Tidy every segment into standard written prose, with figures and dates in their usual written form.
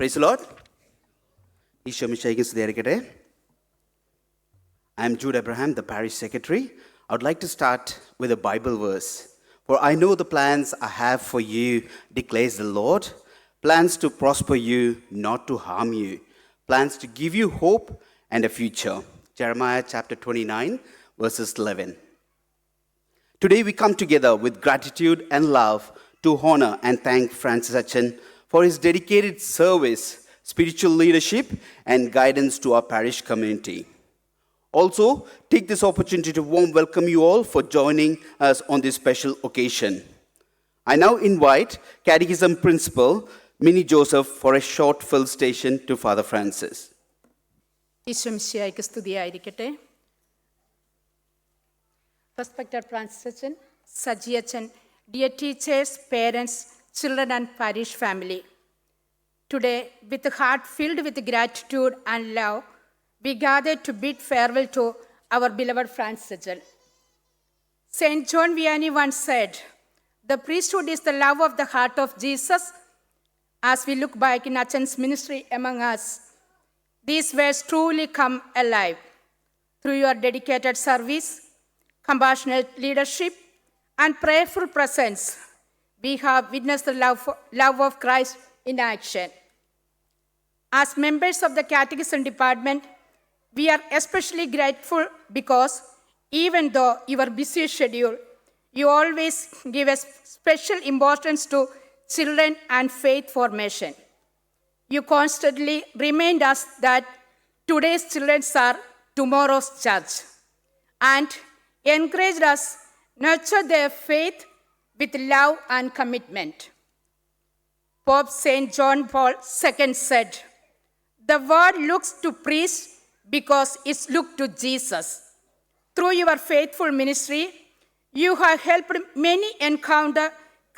Praise the Lord. Isho മിശിഹായ്ക്ക് സ്തുതിയായിരിക്കട്ടെ. I am Jude Abraham, the parish secretary. I would like to start with a Bible verse. For I know the plans I have for you, declares the Lord, plans to prosper you, not to harm you, plans to give you hope and a future. Jeremiah chapter 29, verses 11. Today we come together with gratitude and love to honor and thank Francis Achan for his dedicated service, spiritual leadership, and guidance to our parish community. Also, take this opportunity to warm welcome you all for joining us on this special occasion. I now invite Catechism Principal Minnie Joseph for a short fill station to Father Francis. Isho മിശിഹായ്ക്ക് സ്തുതിയായിരിക്കട്ടെ. Respected Francis Achan, Saji Achan, dear teachers, parents, children and parish family. Today, with a heart filled with gratitude and love, we gather to bid farewell to our beloved Francis Achan. Saint John Vianney once said, "The priesthood is the love of the heart of Jesus." As we look back in Achan's ministry among us, these words truly come alive. Through your dedicated service, compassionate leadership, and prayerful presence, we have witnessed the love of Christ in action. As members of the Catechism Department, we are especially grateful because even though your busy schedule, you always give a special importance to children and faith formation. You constantly remind us that today's children are tomorrow's church and encouraged us nurture their faith with love and commitment. Pope St. John Paul II said, "The world looks to priests because it's looked to Jesus." Through your faithful ministry, you have helped many encounter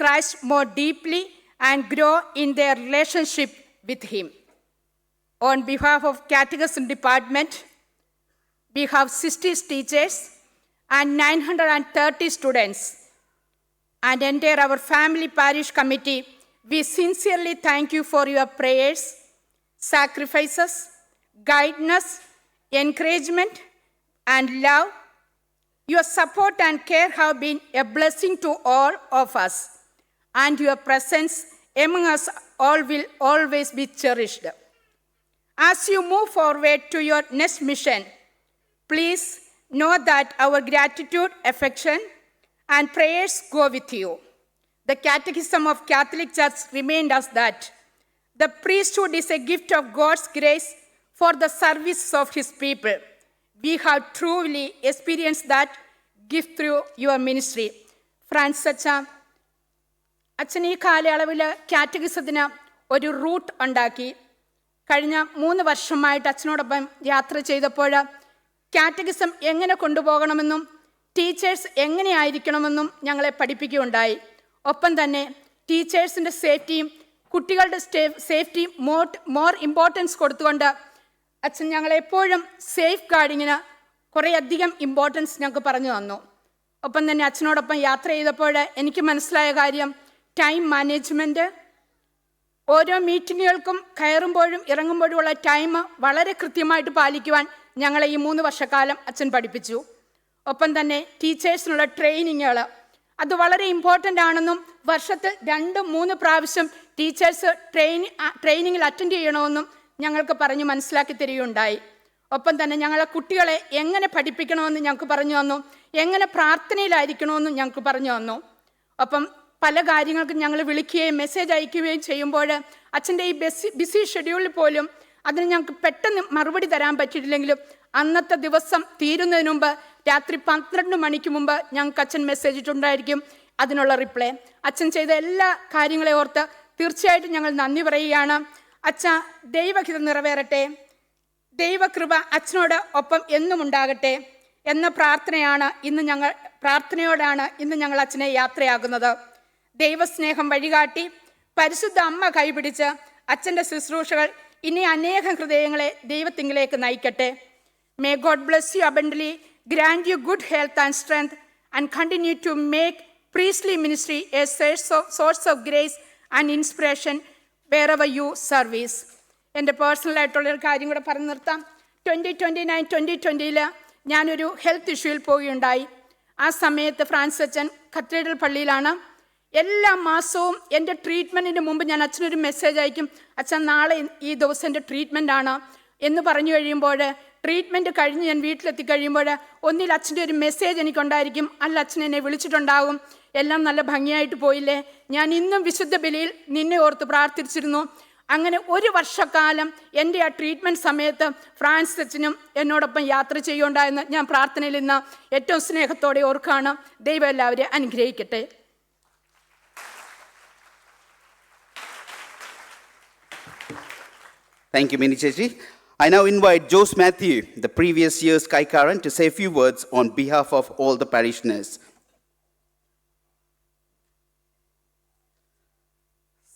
Christ more deeply and grow in their relationship with Him. On behalf of Catechism Department, we have 60 teachers and 930 students, and entire our family parish committee, we sincerely thank you for your prayers, sacrifices, guidance, encouragement, and love. Your support and care have been a blessing to all of us, and your presence among us all will always be cherished. As you move forward to your next mission, please know that our gratitude, affection, and prayers go with you. The Catechism of Catholic Church reminds us that the priesthood is a gift of God's grace for the service of His people. We have truly experienced that gift through your ministry. Francis Achan, അച്ഛൻ ഈ കാലയളവിൽ കാറ്റഗിസത്തിന് ഒരു root ഉണ്ടാക്കി. കഴിഞ്ഞ 3 വർഷമായിട്ട് അച്ഛനോടൊപ്പം യാത്ര ചെയ്തപ്പോൾ catechism എങ്ങനെ കൊണ്ടുപോകണമെന്നും ടീച്ചേഴ്സ് എങ്ങനെയായിരിക്കണമെന്നും ഞങ്ങളെ പഠിപ്പിക്കുകയുണ്ടായി. ഒപ്പം തന്നെ ടീച്ചേഴ്സിൻ്റെ സേഫ്റ്റിയും കുട്ടികളുടെ സേഫ്റ്റിയും മോർ ഇമ്പോർട്ടൻസ് കൊടുത്തുകൊണ്ട് അച്ഛൻ ഞങ്ങളെപ്പോഴും സേഫ് ഗാർഡിങ്ങിന് കുറേയധികം ഇമ്പോർട്ടൻസ് ഞങ്ങൾക്ക് പറഞ്ഞു തന്നു. ഒപ്പം തന്നെ അച്ഛനോടൊപ്പം യാത്ര ചെയ്തപ്പോൾ എനിക്ക് മനസ്സിലായ കാര്യം ടൈം മാനേജ്മെൻറ്റ്, ഓരോ മീറ്റിങ്ങുകൾക്കും കയറുമ്പോഴും ഇറങ്ങുമ്പോഴുമുള്ള ടൈം വളരെ കൃത്യമായിട്ട് പാലിക്കുവാൻ ഞങ്ങളെ ഈ 3 വർഷക്കാലം അച്ഛൻ പഠിപ്പിച്ചു. ഒപ്പം തന്നെ ടീച്ചേഴ്സിനുള്ള ട്രെയിനിങ്ങുകൾ അത് വളരെ ഇമ്പോർട്ടൻ്റ് ആണെന്നും വർഷത്തിൽ 2-3 പ്രാവശ്യം ടീച്ചേഴ്സ് ട്രെയിനിങ്ങിൽ അറ്റൻഡ് ചെയ്യണമെന്നും ഞങ്ങൾക്ക് പറഞ്ഞ് മനസ്സിലാക്കി തരികയുണ്ടായി. ഒപ്പം തന്നെ ഞങ്ങളെ കുട്ടികളെ എങ്ങനെ പഠിപ്പിക്കണമെന്ന് ഞങ്ങൾക്ക് പറഞ്ഞു തന്നു, എങ്ങനെ പ്രാർത്ഥനയിലായിരിക്കണമെന്നും ഞങ്ങൾക്ക് പറഞ്ഞു തന്നു. ഒപ്പം പല കാര്യങ്ങൾക്കും ഞങ്ങൾ വിളിക്കുകയും മെസ്സേജ് അയക്കുകയും ചെയ്യുമ്പോൾ അച്ഛൻ്റെ ഈ ബിസി ഷെഡ്യൂളിൽ പോലും അതിന് ഞങ്ങൾക്ക് പെട്ടെന്ന് മറുപടി തരാൻ പറ്റിയിട്ടില്ലെങ്കിലും അന്നത്തെ ദിവസം തീരുന്നതിന് മുമ്പ് രാത്രി 12 മണിക്ക് മുമ്പ് ഞങ്ങൾക്ക് അച്ഛൻ മെസ്സേജ് ഇട്ടുണ്ടായിരിക്കും അതിനുള്ള റിപ്ലൈ. അച്ഛൻ ചെയ്ത എല്ലാ കാര്യങ്ങളെ ഓർത്ത് തീർച്ചയായിട്ടും ഞങ്ങൾ നന്ദി പറയുകയാണ്. അച്ഛ, ദൈവഹിതം നിറവേറട്ടെ, ദൈവകൃപ അച്ഛനോട് ഒപ്പം എന്നും ഉണ്ടാകട്ടെ എന്ന പ്രാർത്ഥനയോടാണ് ഇന്ന് ഞങ്ങൾ അച്ഛനെ യാത്രയാകുന്നത്. ദൈവസ്നേഹം വഴികാട്ടി പരിശുദ്ധ അമ്മ കൈപിടിച്ച് അച്ഛൻ്റെ ശുശ്രൂഷകൾ ഇനി അനേകം ഹൃദയങ്ങളെ ദൈവത്തിങ്കിലേക്ക് നയിക്കട്ടെ. May God bless you abundantly, grant you good health and strength, and continue to make priestly ministry a source of grace and inspiration wherever you service. എൻ്റെ പേഴ്സണലായിട്ടുള്ളൊരു കാര്യം കൂടെ പറഞ്ഞു നിർത്താം. 2020 ഞാനൊരു ഹെൽത്ത് ഇഷ്യൂവിൽ പോവുകയുണ്ടായി. ആ സമയത്ത് ഫ്രാൻസിസ് അച്ഛൻ കത്തീഡ്രൽ പള്ളിയിലാണ്. എല്ലാ മാസവും എൻ്റെ ട്രീറ്റ്മെൻറ്റിന് മുമ്പ് ഞാൻ അച്ഛനൊരു മെസ്സേജ് അയക്കും, അച്ഛൻ നാളെ ഈ ദിവസം എൻ്റെ ട്രീറ്റ്മെൻ്റ് ആണ് എന്ന് പറഞ്ഞു കഴിയുമ്പോൾ, ട്രീറ്റ്മെൻറ്റ് കഴിഞ്ഞ് ഞാൻ വീട്ടിലെത്തി കഴിയുമ്പോൾ ഒന്നിൽ അച്ഛൻ്റെ ഒരു മെസ്സേജ് എനിക്കുണ്ടായിരിക്കും, അല്ല അച്ഛൻ എന്നെ വിളിച്ചിട്ടുണ്ടാകും, എല്ലാം നല്ല ഭംഗിയായിട്ട് പോയില്ലേ, ഞാൻ ഇന്നും വിശുദ്ധ ബലിയിൽ നിന്നെ ഓർത്ത് പ്രാർത്ഥിച്ചിരുന്നു. അങ്ങനെ ഒരു വർഷക്കാലം എൻ്റെ ആ ട്രീറ്റ്മെൻറ്റ് സമയത്ത് ഫ്രാൻസിസ് അച്ഛനും എന്നോടൊപ്പം യാത്ര ചെയ്യുകയുണ്ടായെന്ന് ഞാൻ പ്രാർത്ഥനയിൽ ഇന്ന് ഏറ്റവും സ്നേഹത്തോടെ ഓർക്കുകയാണ്. ദൈവം എല്ലാവരെയും അനുഗ്രഹിക്കട്ടെ. Thank you, Mini Chechi. I now invite Jose Matthew, the previous year's Kaikaran, to say a few words on behalf of all the parishioners.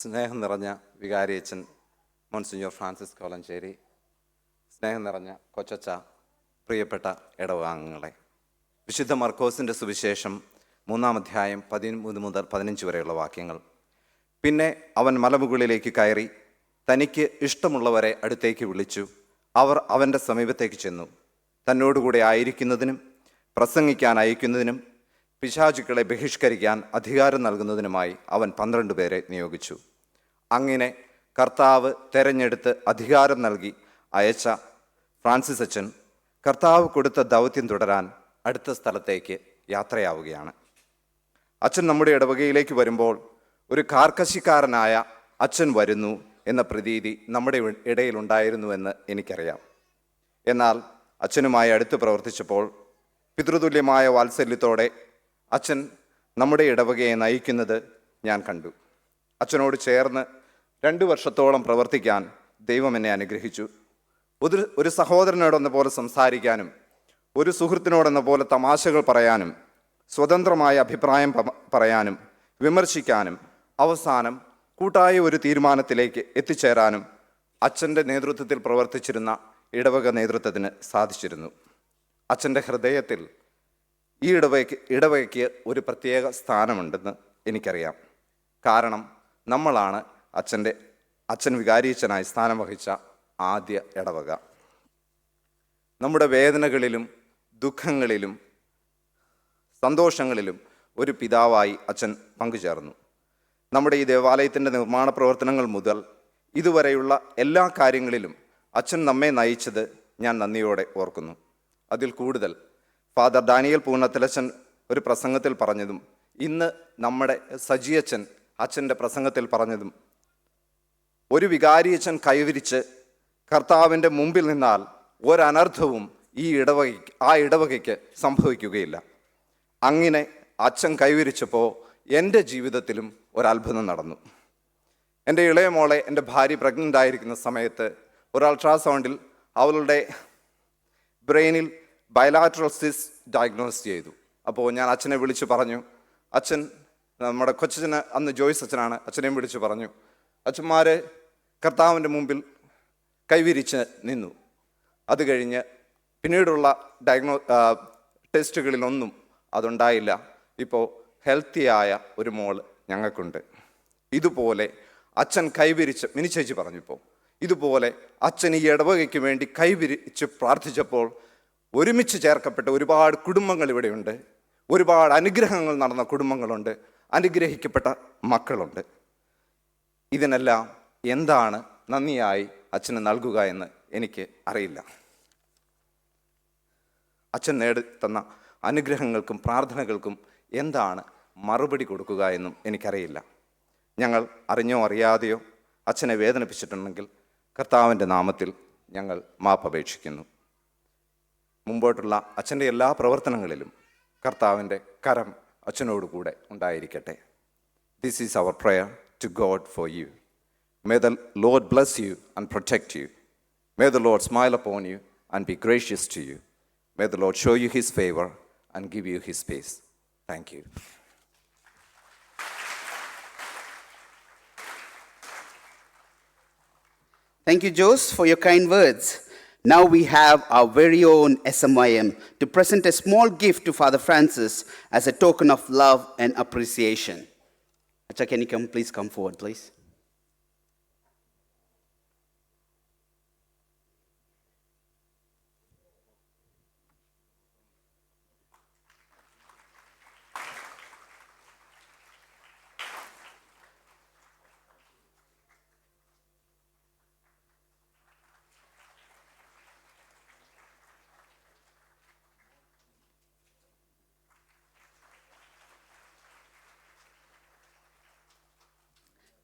സ്നേഹം നിറഞ്ഞ വികാരിയച്ഛൻ മോൺസിഞ്ഞോർ ഫ്രാൻസിസ് കോലഞ്ചേരി, സ്നേഹം നിറഞ്ഞ കൊച്ചച്ച, പ്രിയപ്പെട്ട ഇടവകാംഗങ്ങളെ, വിശുദ്ധ മർക്കോസിൻ്റെ സുവിശേഷം 3-ാം അധ്യായം 13 മുതൽ 15 വരെയുള്ള വാക്യങ്ങൾ. പിന്നെ അവൻ മലമുകളിലേക്ക് കയറി തനിക്ക് ഇഷ്ടമുള്ളവരെ അടുത്തേക്ക് വിളിച്ചു. അവർ അവൻ്റെ സമീപത്തേക്ക് ചെന്നു. തന്നോടുകൂടെ ആയിരിക്കുന്നതിനും പ്രസംഗിക്കാൻ അയക്കുന്നതിനും പിശാചുക്കളെ ബഹിഷ്കരിക്കാൻ അധികാരം നൽകുന്നതിനുമായി അവൻ 12 പേരെ നിയോഗിച്ചു. അങ്ങനെ കർത്താവ് തെരഞ്ഞെടുത്ത് അധികാരം നൽകി അയച്ച ഫ്രാൻസിസ് അച്ഛൻ കർത്താവ് കൊടുത്ത ദൗത്യം തുടരാൻ അടുത്ത സ്ഥലത്തേക്ക് യാത്രയാവുകയാണ്. അച്ഛൻ നമ്മുടെ ഇടവകയിലേക്ക് വരുമ്പോൾ ഒരു കാർക്കശിക്കാരനായ അച്ഛൻ വരുന്നു എന്ന പ്രതീതി നമ്മുടെ ഇടയിലുണ്ടായിരുന്നുവെന്ന് എനിക്കറിയാം. എന്നാൽ അച്ഛനുമായി അടുത്ത് പ്രവർത്തിച്ചപ്പോൾ പിതൃതുല്യമായ വാത്സല്യത്തോടെ അച്ഛൻ നമ്മുടെ ഇടവകയെ നയിക്കുന്നത് ഞാൻ കണ്ടു. അച്ഛനോട് ചേർന്ന് 2 വർഷത്തോളം പ്രവർത്തിക്കാൻ ദൈവം എന്നെ അനുഗ്രഹിച്ചു. ഒരു സഹോദരനോടെന്ന പോലെ സംസാരിക്കാനും ഒരു സുഹൃത്തിനോടെന്ന പോലെ തമാശകൾ പറയാനും സ്വതന്ത്രമായ അഭിപ്രായം പറയാനും വിമർശിക്കാനും അവസാനം കൂട്ടായ ഒരു തീരുമാനത്തിലേക്ക് എത്തിച്ചേരാനും അച്ഛൻ്റെ നേതൃത്വത്തിൽ പ്രവർത്തിച്ചിരുന്ന ഇടവക നേതൃത്വത്തിന് സാധിച്ചിരുന്നു. അച്ഛൻ്റെ ഹൃദയത്തിൽ ഈ ഇടവകയ്ക്ക് ഒരു പ്രത്യേക സ്ഥാനമുണ്ടെന്ന് എനിക്കറിയാം. കാരണം നമ്മളാണ് അച്ഛൻ വികാരിയച്ഛനായി സ്ഥാനം വഹിച്ച ആദ്യ ഇടവക. നമ്മുടെ വേദനകളിലും ദുഃഖങ്ങളിലും സന്തോഷങ്ങളിലും ഒരു പിതാവായി അച്ഛൻ പങ്കുചേർന്നു. നമ്മുടെ ഈ ദേവാലയത്തിൻ്റെ നിർമ്മാണ പ്രവർത്തനങ്ങൾ മുതൽ ഇതുവരെയുള്ള എല്ലാ കാര്യങ്ങളിലും അച്ഛൻ നമ്മെ നയിച്ചത് ഞാൻ നന്ദിയോടെ ഓർക്കുന്നു. അതിൽ കൂടുതൽ ഫാദർ ഡാനിയൽ പൂർണ്ണത്തിലച്ഛൻ ഒരു പ്രസംഗത്തിൽ പറഞ്ഞതും ഇന്ന് നമ്മുടെ സജിയച്ഛൻ അച്ഛൻ്റെ പ്രസംഗത്തിൽ പറഞ്ഞതും, ഒരു വികാരിയച്ഛൻ കൈവിരിച്ച് കർത്താവിൻ്റെ മുമ്പിൽ നിന്നാൽ ഒരനർത്ഥവും ആ ഇടവകയ്ക്ക് സംഭവിക്കുകയില്ല. അങ്ങനെ അച്ഛൻ കൈവിരിച്ചപ്പോൾ എൻ്റെ ജീവിതത്തിലും ഒരത്ഭുതം നടന്നു. എൻ്റെ ഇളയ മോളെ എൻ്റെ ഭാര്യ പ്രഗ്നൻ്റ് ആയിരിക്കുന്ന സമയത്ത് ഒരു അൾട്രാസൗണ്ടിൽ അവളുടെ ബ്രെയിനിൽ ബയലാറ്ററൽ സിസ് ഡയഗ്നോസ് ചെയ്തു. അപ്പോൾ ഞാൻ അച്ഛനെ വിളിച്ചു പറഞ്ഞു. അച്ഛൻ, നമ്മുടെ കൊച്ചച്ഛന് അന്ന് ജോയ്സ് അച്ഛനാണ്, അച്ഛനെയും വിളിച്ചു പറഞ്ഞു. അച്ഛന്മാർ കർത്താവിൻ്റെ മുമ്പിൽ കൈവിരിച്ച് നിന്നു. അത് കഴിഞ്ഞ് പിന്നീടുള്ള ടെസ്റ്റുകളിലൊന്നും അതുണ്ടായില്ല. ഇപ്പോൾ ഹെൽത്തിയായ ഒരു മോൾ ഞങ്ങൾക്കുണ്ട്. ഇതുപോലെ അച്ഛൻ കൈവിരിച്ച്, മിനി ചേച്ചി പറഞ്ഞപ്പോൾ, ഇതുപോലെ അച്ഛൻ ഈ ഇടവകയ്ക്ക് വേണ്ടി കൈവിരിച്ച് പ്രാർത്ഥിച്ചപ്പോൾ ഒരുമിച്ച് ചേർക്കപ്പെട്ട ഒരുപാട് കുടുംബങ്ങൾ ഇവിടെയുണ്ട്. ഒരുപാട് അനുഗ്രഹങ്ങൾ നടന്ന കുടുംബങ്ങളുണ്ട്, അനുഗ്രഹിക്കപ്പെട്ട മക്കളുണ്ട്. ഇതിനെല്ലാം എന്താണ് നന്ദിയായി അച്ഛന് നൽകുക എന്ന് എനിക്ക് അറിയില്ല. അച്ഛൻ നേടിത്തന്ന അനുഗ്രഹങ്ങൾക്കും പ്രാർത്ഥനകൾക്കും എന്താണ് മറുപടി കൊടുക്കുക എന്നും എനിക്കറിയില്ല. ഞങ്ങൾ അറിഞ്ഞോ അറിയാതെയോ അച്ഛനെ വേദനിപ്പിച്ചിട്ടുണ്ടെങ്കിൽ കർത്താവിൻ്റെ നാമത്തിൽ ഞങ്ങൾ മാപ്പപേക്ഷിക്കുന്നു. മുമ്പോട്ടുള്ള അച്ഛൻ്റെ എല്ലാ പ്രവർത്തനങ്ങളിലും കർത്താവിൻ്റെ കരം അച്ഛനോടുകൂടെ ഉണ്ടായിരിക്കട്ടെ. This is our prayer to God for you. May the Lord bless you and protect you. May the Lord smile upon you and be gracious to you. May the Lord show you His favor and give you His peace. Thank you. Thank you, Jose, for your kind words. Now we have our very own SMYM to present a small gift to Father Francis as a token of love and appreciation. Acha, can you please come forward, please?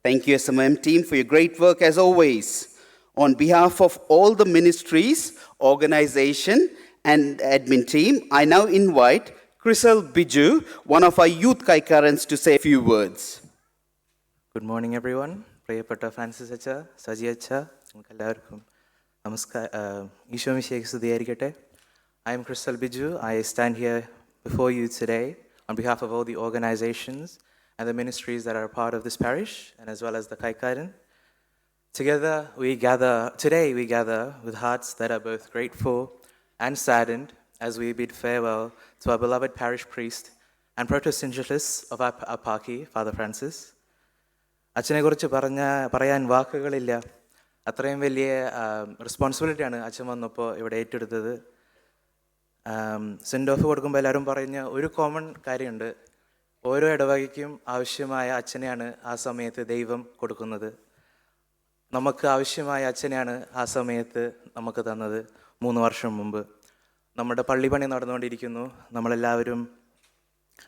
Thank you, SMM team, for your great work as always. On behalf of all the ministries, organization, and admin team, I now invite Chrisel Biju, one of our youth Kaikarans, to say a few words. Good morning, everyone. പ്രിയപ്പെട്ട Francis അച്ഛ, സജി അച്ഛ, നിങ്ങൾക്ക് എല്ലാവർക്കും നമസ്കാരം. ഈശോ മിശിഹായ്ക്ക് സ്തുതിയായിരിക്കട്ടെ. I am Chrisel Biju. I stand here before you today on behalf of all the organizations and the ministries that are a part of this parish, and as well as the Kaikaran. Today we gather with hearts that are both grateful and saddened as we bid farewell to our beloved parish priest and protosyncellus of our Apaki, Father Francis. അച്ഛനെക്കുറിച്ച് പറയാൻ വാക്കുകളില്ല. അത്രയും വലിയ റെസ്പോൺസിബിലിറ്റിയാണ് അച്ഛൻ വന്നപ്പോൾ ഇവിടെ ഏറ്റെടുത്തത്. Send off കൊടുക്കുമ്പോൾ എല്ലാവരും പറഞ്ഞ ഒരു കോമൺ കാര്യമുണ്ട്. ഓരോ ഇടവകയ്ക്കും ആവശ്യമായ അച്ഛനെയാണ് ആ സമയത്ത് ദൈവം കൊടുക്കുന്നത്. നമുക്ക് ആവശ്യമായ അച്ഛനെയാണ് ആ സമയത്ത് നമുക്ക് തന്നത് 3 വർഷം മുമ്പ്. നമ്മുടെ പള്ളിപ്പണി നടന്നുകൊണ്ടിരിക്കുന്നു. നമ്മളെല്ലാവരും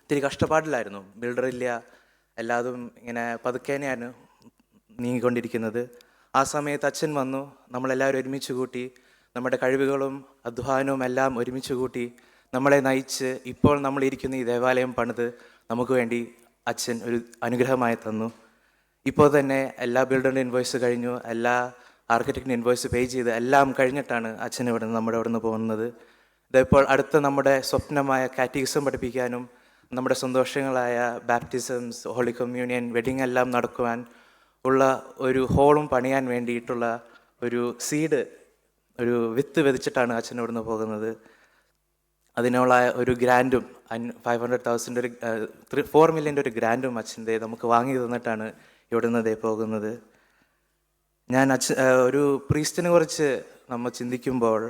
ഇത്തിരി കഷ്ടപ്പാടിലായിരുന്നു. ബിൽഡറില്ല, എല്ലാതും ഇങ്ങനെ പതുക്കേനെയാണ് നീങ്ങിക്കൊണ്ടിരിക്കുന്നത്. ആ സമയത്ത് അച്ഛൻ വന്നു. നമ്മളെല്ലാവരും ഒരുമിച്ച് കൂട്ടി, നമ്മുടെ കഴിവുകളും അധ്വാനവും എല്ലാം ഒരുമിച്ച് കൂട്ടി നമ്മളെ നയിച്ച് ഇപ്പോൾ നമ്മളിരിക്കുന്ന ഈ ദേവാലയം പണിത് നമുക്ക് വേണ്ടി അച്ഛൻ ഒരു അനുഗ്രഹമായി തന്നു. ഇപ്പോൾ തന്നെ എല്ലാ ബിൽഡറിൻ്റെ ഇൻവോയ്സ് കഴിഞ്ഞു, എല്ലാ ആർക്കിടെക്റ്റിൻ്റെ ഇൻവോയ്സ് പേ ചെയ്ത് എല്ലാം കഴിഞ്ഞിട്ടാണ് അച്ഛൻ നമ്മുടെ ഇവിടെ നിന്ന് പോകുന്നത്. ഇതിപ്പോൾ അടുത്ത നമ്മുടെ സ്വപ്നമായ കാറ്റഗിസം പഠിപ്പിക്കാനും നമ്മുടെ സന്തോഷങ്ങളായ ബാപ്റ്റിസംസ്, ഹോളി കമ്മ്യൂണിയൻ, വെഡിങ് എല്ലാം നടക്കുവാൻ ഉള്ള ഒരു ഹോളും പണിയാൻ വേണ്ടിയിട്ടുള്ള ഒരു സീഡ്, ഒരു വിത്ത് വിതച്ചിട്ടാണ് അച്ഛൻ ഇവിടുന്ന് പോകുന്നത്. അതിനുള്ള ഒരു ഗ്രാൻഡും 500,000 4 million ഒരു ഗ്രാൻഡും അച്ഛൻ്റെ നമുക്ക് വാങ്ങി തന്നിട്ടാണ് ഇവിടുന്ന് പോകുന്നത്. ഞാൻ ഒരു പ്രീസ്റ്റിനെ കുറിച്ച് നമ്മൾ ചിന്തിക്കുമ്പോൾ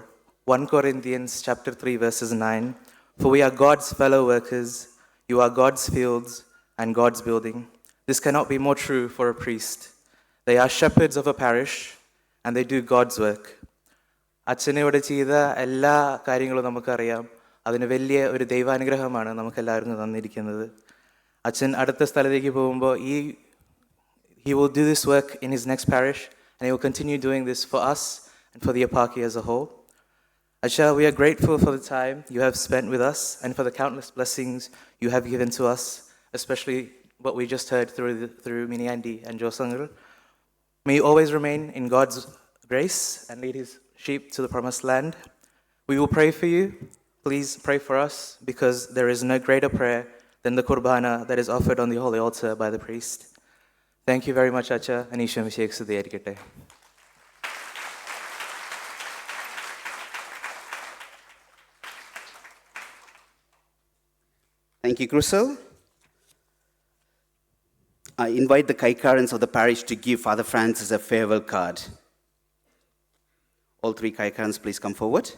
1 Corinthians chapter 3 verses 9, "For we are God's fellow workers, you are God's fields and God's building." This cannot be more true for a priest. They are shepherds of a parish and they do God's work. അച്ഛനിവിടെ ചെയ്ത എല്ലാ കാര്യങ്ങളും നമുക്കറിയാം. അതിന് വലിയ ഒരു ദൈവാനുഗ്രഹമാണ് നമുക്കെല്ലാവർക്കും തന്നിരിക്കുന്നത്. അച്ഛൻ അടുത്ത സ്ഥലത്തേക്ക് പോകുമ്പോൾ he will do this work in his next parish and he will continue doing this for us and for the Apaki as a whole. Acha, we are grateful for the time you have spent with us and for the countless blessings you have given to us, especially what we just heard through Mini Andy and Joe Sangal. May you always remain in God's grace and lead his sheep to the promised land. We will pray for you. Please pray for us, because there is no greater prayer than the Qurbana that is offered on the holy altar by the priest. Thank you very much, Acha, and Isha Mishek Sudhiyarikate. Thank you, Chrisel. I invite the Kaikarans of the parish to give Father Francis a farewell card. All 3 Kaikarans, please come forward.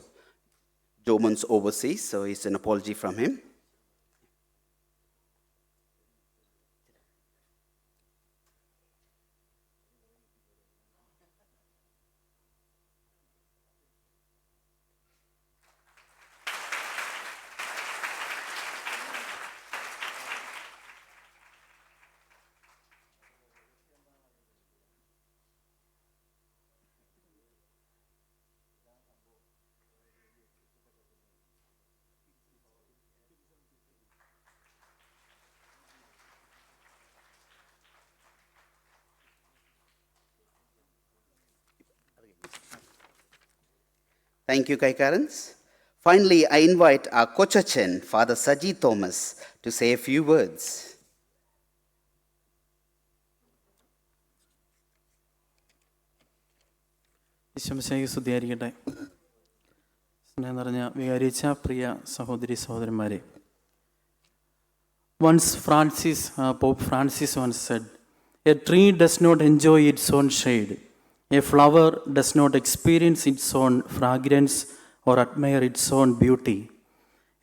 Joman's overseas, so it's an apology from him. Thank you, Kaikarans. Finally, I invite our Kochachen, Father Saji Thomas, to say a few words. ഈശ്വമിശേഖ സ്തുതിയായിരിക്കട്ടെ. സ്നേഹം നിറഞ്ഞ വികാരിച്ച പ്രിയ സഹോദരി സഹോദരന്മാരെ, Pope Francis once said, "A tree does not enjoy its own shade. A flower does not experience its own fragrance or admire its own beauty.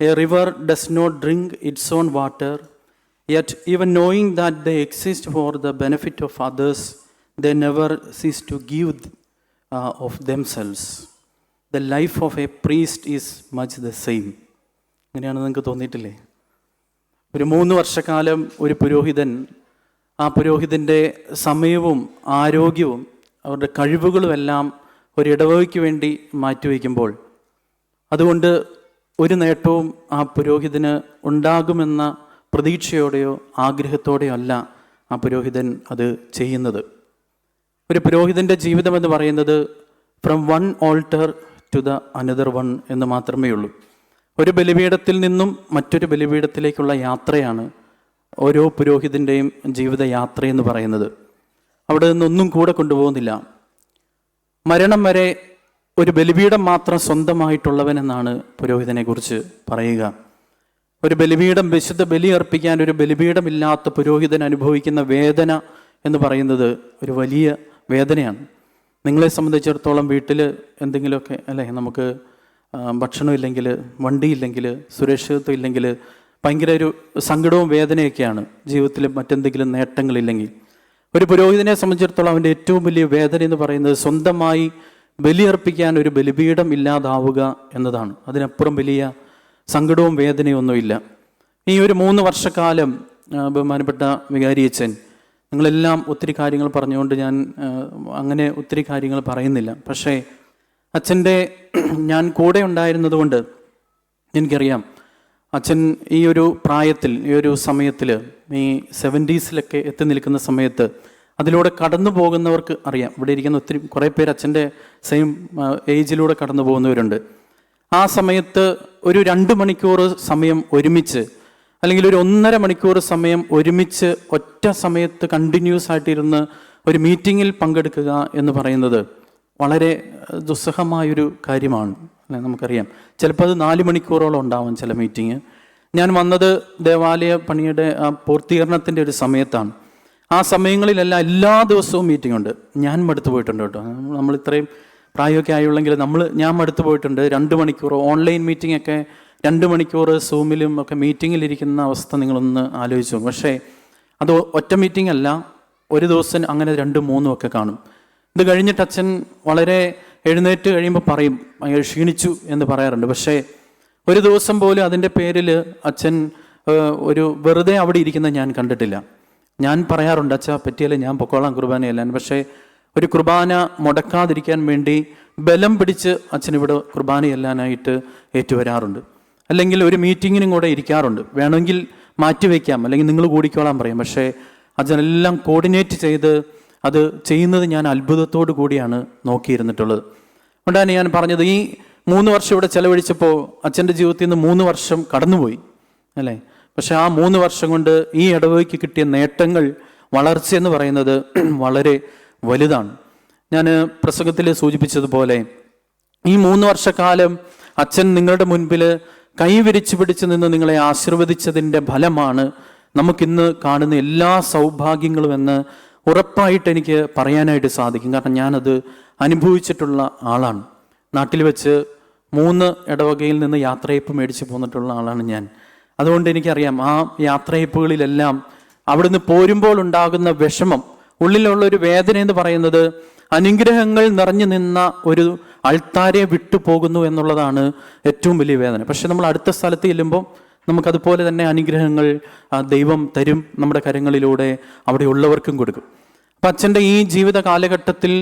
A river does not drink its own water, yet even knowing that they exist for the benefit of others, they never cease to give of themselves. The life of a priest is much the same." അങ്ങനെയാണ് നിങ്ങൾക്ക് തോന്നിയിട്ടില്ലേ? ഒരു 3 വർഷക്കാലം ഒരു പുരോഹിതൻ ആ പുരോഹിതൻ്റെ സമയവും ആരോഗ്യവും അവരുടെ കഴിവുകളുമെല്ലാം ഒരു ഇടവകയ്ക്ക് വേണ്ടി മാറ്റിവെക്കുമ്പോൾ അതുകൊണ്ട് ഒരു നേട്ടവും ആ പുരോഹിതന് ഉണ്ടാകുമെന്ന പ്രതീക്ഷയോടെയോ ആഗ്രഹത്തോടെയോ അല്ല ആ പുരോഹിതൻ അത് ചെയ്യുന്നത്. ഒരു പുരോഹിതൻ്റെ ജീവിതം എന്ന് പറയുന്നത് from one altar to the another one എന്ന് മാത്രമേ ഉള്ളൂ. ഒരു ബലിപീഠത്തിൽ നിന്നും മറ്റൊരു ബലിപീഠത്തിലേക്കുള്ള യാത്രയാണ് ഓരോ പുരോഹിതൻ്റെയും ജീവിതയാത്രയെന്ന് പറയുന്നത്. അവിടെ നിന്നൊന്നും കൂടെ കൊണ്ടുപോകുന്നില്ല. മരണം വരെ ഒരു ബലിപീഠം മാത്രം സ്വന്തമായിട്ടുള്ളവനെന്നാണ് പുരോഹിതനെക്കുറിച്ച് പറയുക. ഒരു ബലിപീഠം, വിശുദ്ധ ബലി അർപ്പിക്കാൻ ഒരു ബലിപീഠമില്ലാത്ത പുരോഹിതൻ അനുഭവിക്കുന്ന വേദന എന്ന് പറയുന്നത് ഒരു വലിയ വേദനയാണ്. നിങ്ങളെ സംബന്ധിച്ചിടത്തോളം വീട്ടിൽ എന്തെങ്കിലുമൊക്കെ അല്ലേ, നമുക്ക് ഭക്ഷണം ഇല്ലെങ്കിൽ, വണ്ടിയില്ലെങ്കിൽ, സുരക്ഷിതത്വം ഇല്ലെങ്കിൽ ഭയങ്കര ഒരു സങ്കടവും വേദനയൊക്കെയാണ്. ജീവിതത്തിൽ മറ്റെന്തെങ്കിലും നേട്ടങ്ങളില്ലെങ്കിൽ ഒരു പുരോഹിതനെ സംബന്ധിച്ചിടത്തോളം അവൻ്റെ ഏറ്റവും വലിയ വേദന എന്ന് പറയുന്നത് സ്വന്തമായി ബലിയർപ്പിക്കാൻ ഒരു ബലിപീഠം ഇല്ലാതാവുക എന്നതാണ്. അതിനപ്പുറം വലിയ സങ്കടവും വേദനയൊന്നുമില്ല. ഈ ഒരു 3 വർഷക്കാലം ബഹുമാനപ്പെട്ട വികാരിയച്ഛൻ, നിങ്ങളെല്ലാം ഒത്തിരി കാര്യങ്ങൾ പറഞ്ഞുകൊണ്ട് ഞാൻ അങ്ങനെ ഒത്തിരി കാര്യങ്ങൾ പറയുന്നില്ല. പക്ഷേ അച്ഛൻ്റെ ഞാൻ കൂടെ ഉണ്ടായിരുന്നതുകൊണ്ട് എനിക്കറിയാം, അച്ഛൻ ഈ ഒരു പ്രായത്തിൽ, ഈ ഒരു സമയത്തിൽ, ഈ 70s എത്തി നിൽക്കുന്ന സമയത്ത് അതിലൂടെ കടന്നു പോകുന്നവർക്ക് അറിയാം. ഇവിടെ ഇരിക്കുന്ന ഒത്തിരി കുറേ പേര് അച്ഛൻ്റെ സെയിം ഏജിലൂടെ കടന്നു പോകുന്നവരുണ്ട്. ആ സമയത്ത് ഒരു 2 മണിക്കൂർ സമയം ഒരുമിച്ച്, അല്ലെങ്കിൽ ഒരു 1.5 മണിക്കൂർ സമയം ഒരുമിച്ച് ഒറ്റ സമയത്ത് കണ്ടിന്യൂസ് ആയിട്ടിരുന്ന് ഒരു മീറ്റിങ്ങിൽ പങ്കെടുക്കുക എന്ന് പറയുന്നത് വളരെ ദുസ്സഹമായൊരു കാര്യമാണ്. നമുക്കറിയാം, ചിലപ്പോൾ അത് 4 മണിക്കൂറോളം ഉണ്ടാവും ചില മീറ്റിങ്. ഞാൻ വന്നത് ദേവാലയ പണിയുടെ പൂർത്തീകരണത്തിൻ്റെ ഒരു സമയത്താണ്. ആ സമയങ്ങളിലെല്ലാം എല്ലാ ദിവസവും മീറ്റിംഗ് ഉണ്ട്. ഞാൻ മടുത്തു പോയിട്ടുണ്ട് കേട്ടോ. നമ്മൾ ഇത്രയും പ്രായമൊക്കെ ആയുള്ളെങ്കിൽ ഞാൻ മടുത്തു പോയിട്ടുണ്ട്. 2 മണിക്കൂർ ഓൺലൈൻ മീറ്റിംഗ് ഒക്കെ 2 മണിക്കൂർ സൂമിലും ഒക്കെ മീറ്റിങ്ങിലിരിക്കുന്ന അവസ്ഥ നിങ്ങളൊന്ന് ആലോചിച്ചു. പക്ഷേ അത് ഒറ്റ മീറ്റിംഗ് അല്ല, ഒരു ദിവസം അങ്ങനെ 2, 3 ഒക്കെ കാണും. ഇത് കഴിഞ്ഞിട്ട് അച്ഛൻ വളരെ എഴുന്നേറ്റ് കഴിയുമ്പോൾ പറയും ക്ഷീണിച്ചു എന്ന് പറയാറുണ്ട്. പക്ഷേ ഒരു ദിവസം പോലും അതിൻ്റെ പേരിൽ അച്ഛൻ ഒരു വെറുതെ അവിടെ ഇരിക്കുന്നത് ഞാൻ കണ്ടിട്ടില്ല. ഞാൻ പറയാറുണ്ട്, അച്ഛാ പറ്റിയാലേ ഞാൻ പൊക്കോളാം കുർബാനയെല്ലാം. പക്ഷേ ഒരു കുർബാന മുടക്കാതിരിക്കാൻ വേണ്ടി ബലം പിടിച്ച് അച്ഛനിവിടെ കുർബാന ചെല്ലാനായിട്ട് ഏറ്റുവരാറുണ്ട്. അല്ലെങ്കിൽ ഒരു മീറ്റിങ്ങിനും കൂടെ ഇരിക്കാറുണ്ട്. വേണമെങ്കിൽ മാറ്റിവെക്കാം, അല്ലെങ്കിൽ നിങ്ങൾ കൂടിക്കോളാൻ പറയും. പക്ഷേ അച്ഛനെല്ലാം കോർഡിനേറ്റ് ചെയ്ത് അത് ചെയ്യുന്നത് ഞാൻ അത്ഭുതത്തോടു കൂടിയാണ് നോക്കിയിരുന്നിട്ടുള്ളത്. അതുകൊണ്ടാണ് ഞാൻ പറഞ്ഞത്, ഈ 3 വർഷം ഇവിടെ ചെലവഴിച്ചപ്പോൾ അച്ഛൻ്റെ ജീവിതത്തിൽ നിന്ന് 3 വർഷം കടന്നുപോയി അല്ലേ. പക്ഷെ ആ 3 വർഷം കൊണ്ട് ഈ ഇടവകയ്ക്ക് കിട്ടിയ നേട്ടങ്ങൾ, വളർച്ച എന്ന് പറയുന്നത് വളരെ വലുതാണ്. ഞാൻ പ്രസംഗത്തിൽ സൂചിപ്പിച്ചതുപോലെ ഈ 3 വർഷക്കാലം അച്ഛൻ നിങ്ങളുടെ മുൻപിൽ കൈവിരിച്ചു പിടിച്ചു നിന്ന് നിങ്ങളെ ആശീർവദിച്ചതിൻ്റെ ഫലമാണ് നമുക്കിന്ന് കാണുന്ന എല്ലാ സൗഭാഗ്യങ്ങളും എന്ന് ഉറപ്പായിട്ട് എനിക്ക് പറയാനായിട്ട് സാധിക്കും. കാരണം ഞാനത് അനുഭവിച്ചിട്ടുള്ള ആളാണ്. നാട്ടിൽ വെച്ച് 3 ഇടവകയിൽ നിന്ന് യാത്രയപ്പ് മേടിച്ച് പോന്നിട്ടുള്ള ആളാണ് ഞാൻ. അതുകൊണ്ട് എനിക്കറിയാം, ആ യാത്രയപ്പുകളിലെല്ലാം അവിടുന്ന് പോരുമ്പോൾ ഉണ്ടാകുന്ന വിഷമം, ഉള്ളിലുള്ളൊരു വേദന എന്ന് പറയുന്നത് അനുഗ്രഹങ്ങൾ നിറഞ്ഞു നിന്ന ഒരു അൾത്താരെ വിട്ടുപോകുന്നു എന്നുള്ളതാണ് ഏറ്റവും വലിയ വേദന. പക്ഷെ നമ്മൾ അടുത്ത സ്ഥലത്ത് ചെല്ലുമ്പോൾ നമുക്കതുപോലെ തന്നെ അനുഗ്രഹങ്ങൾ ദൈവം തരും, നമ്മുടെ കരങ്ങളിലൂടെ അവിടെ ഉള്ളവർക്കും കൊടുക്കും. അപ്പം അച്ഛൻ്റെ ഈ ജീവിത കാലഘട്ടത്തിൽ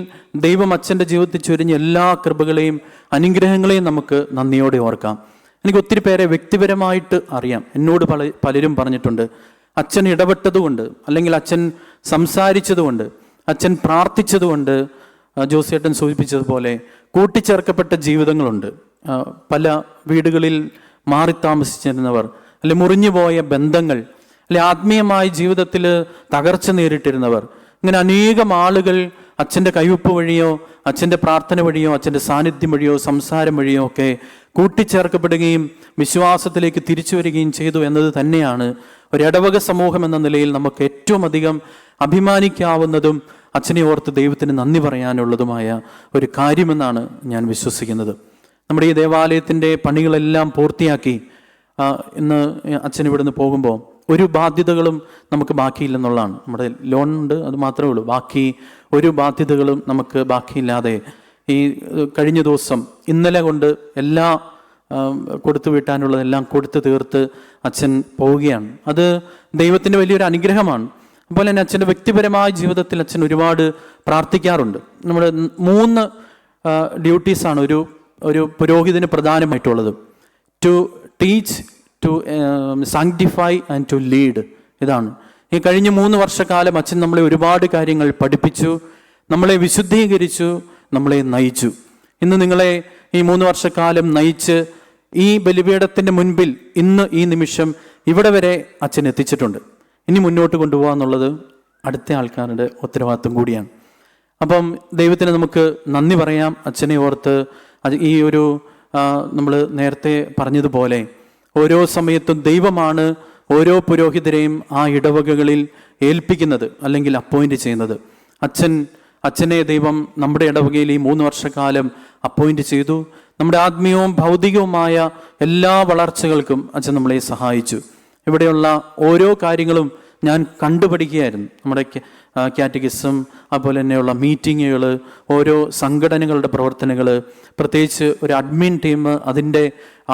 ദൈവം അച്ഛൻ്റെ ജീവിതത്തിൽ ചൊരിഞ്ഞ എല്ലാ കൃപകളെയും അനുഗ്രഹങ്ങളെയും നമുക്ക് നന്ദിയോടെ ഓർക്കാം. എനിക്ക് ഒത്തിരി പേരെ വ്യക്തിപരമായിട്ട് അറിയാം. എന്നോട് പലരും പറഞ്ഞിട്ടുണ്ട്, അച്ഛൻ ഇടപെട്ടതുകൊണ്ട്, അല്ലെങ്കിൽ അച്ഛൻ സംസാരിച്ചതുകൊണ്ട്, അച്ഛൻ പ്രാർത്ഥിച്ചതുകൊണ്ട്, ജോസിയേട്ടൻ സൂചിപ്പിച്ചതുപോലെ കൂട്ടിച്ചേർക്കപ്പെട്ട ജീവിതങ്ങളുണ്ട്. പല വീടുകളിൽ മാറി താമസിച്ചിരുന്നവർ, അല്ലെ മുറിഞ്ഞുപോയ ബന്ധങ്ങൾ, അല്ലെ ആത്മീയമായ ജീവിതത്തിൽ തകർച്ച നേരിട്ടിരുന്നവർ, ഇങ്ങനെ അനേകം ആളുകൾ അച്ഛൻ്റെ കൈവപ്പ് വഴിയോ, അച്ഛൻ്റെ പ്രാർത്ഥന വഴിയോ, അച്ഛൻ്റെ സാന്നിധ്യം വഴിയോ, സംസാരം വഴിയോ ഒക്കെ കൂട്ടിച്ചേർക്കപ്പെടുകയും വിശ്വാസത്തിലേക്ക് തിരിച്ചു വരികയും ചെയ്തു എന്നത് തന്നെയാണ് ഒരു ഇടവക സമൂഹം എന്ന നിലയിൽ നമുക്ക് ഏറ്റവും അധികം അഭിമാനിക്കാവുന്നതും അച്ഛനെ ഓർത്ത് ദൈവത്തിന് നന്ദി പറയാനുള്ളതുമായ ഒരു കാര്യമെന്നാണ് ഞാൻ വിശ്വസിക്കുന്നത്. നമ്മുടെ ഈ ദേവാലയത്തിൻ്റെ പണികളെല്ലാം പൂർത്തിയാക്കി ഇന്ന് അച്ഛൻ ഇവിടുന്ന് പോകുമ്പോൾ ഒരു ബാധ്യതകളും നമുക്ക് ബാക്കിയില്ലെന്നുള്ളതാണ്. നമ്മുടെ ലോൺ ഉണ്ട്, അത് മാത്രമേ ഉള്ളൂ. ബാക്കി ഒരു ബാധ്യതകളും നമുക്ക് ബാക്കിയില്ലാതെ ഈ കഴിഞ്ഞ ദിവസം ഇന്നലെ കൊണ്ട് എല്ലാ കൊടുത്തു വീട്ടാനുള്ളതെല്ലാം കൊടുത്തു തീർത്ത് അച്ഛൻ പോവുകയാണ്. അത് ദൈവത്തിൻ്റെ വലിയൊരു അനുഗ്രഹമാണ്. അതുപോലെ തന്നെ അച്ഛൻ്റെ വ്യക്തിപരമായ ജീവിതത്തിൽ അച്ഛൻ ഒരുപാട് പ്രാർത്ഥിക്കാറുണ്ട്. നമ്മുടെ 3 ഡ്യൂട്ടീസാണ് ഒരു പുരോഹിതന് പ്രധാനമായിട്ടുള്ളത്: to teach, to sanctify and to lead. ഇതാണ് ഈ കഴിഞ്ഞ 3 വർഷക്കാലം അച്ഛൻ നമ്മളെ ഒരുപാട് കാര്യങ്ങൾ പഠിപ്പിച്ചു, നമ്മളെ വിശുദ്ധീകരിച്ചു, നമ്മളെ നയിച്ചു. ഇന്ന് നിങ്ങളെ ഈ 3 വർഷക്കാലം നയിച്ച് ഈ ബലിപീഠത്തിൻ്റെ മുൻപിൽ ഇന്ന് ഈ നിമിഷം ഇവിടെ വരെ അച്ഛൻ എത്തിച്ചിട്ടുണ്ട്. ഇനി മുന്നോട്ട് കൊണ്ടുപോകുക എന്നുള്ളത് അടുത്ത ആൾക്കാരുടെ ഉത്തരവാദിത്വം കൂടിയാണ്. അപ്പം ദൈവത്തിന് നമുക്ക് നന്ദി പറയാം. അച്ഛനെ ഓർത്ത് ഈ ഒരു നമ്മൾ നേരത്തെ പറഞ്ഞതുപോലെ ഓരോ സമയത്തും ദൈവമാണ് ഓരോ പുരോഹിതരെയും ആ ഇടവകകളിൽ ഏൽപ്പിക്കുന്നത് അല്ലെങ്കിൽ അപ്പോയിൻ്റ് ചെയ്യുന്നത്. അച്ഛനെ ദൈവം നമ്മുടെ ഇടവകയിൽ ഈ 3 വർഷക്കാലം അപ്പോയിൻ്റ് ചെയ്തു. നമ്മുടെ ആത്മീയവും ഭൗതികവുമായ എല്ലാ വളർച്ചകൾക്കും അച്ഛൻ നമ്മളെ സഹായിച്ചു. ഇവിടെയുള്ള ഓരോ കാര്യങ്ങളും ഞാൻ കണ്ടുപഠിക്കുകയായിരുന്നു. നമ്മുടെ കാറ്റഗിസം, അതുപോലെ തന്നെയുള്ള മീറ്റിങ്ങുകൾ, ഓരോ സംഘടനകളുടെ പ്രവർത്തനങ്ങൾ, പ്രത്യേകിച്ച് ഒരു അഡ്മിൻ ടീം, അതിൻ്റെ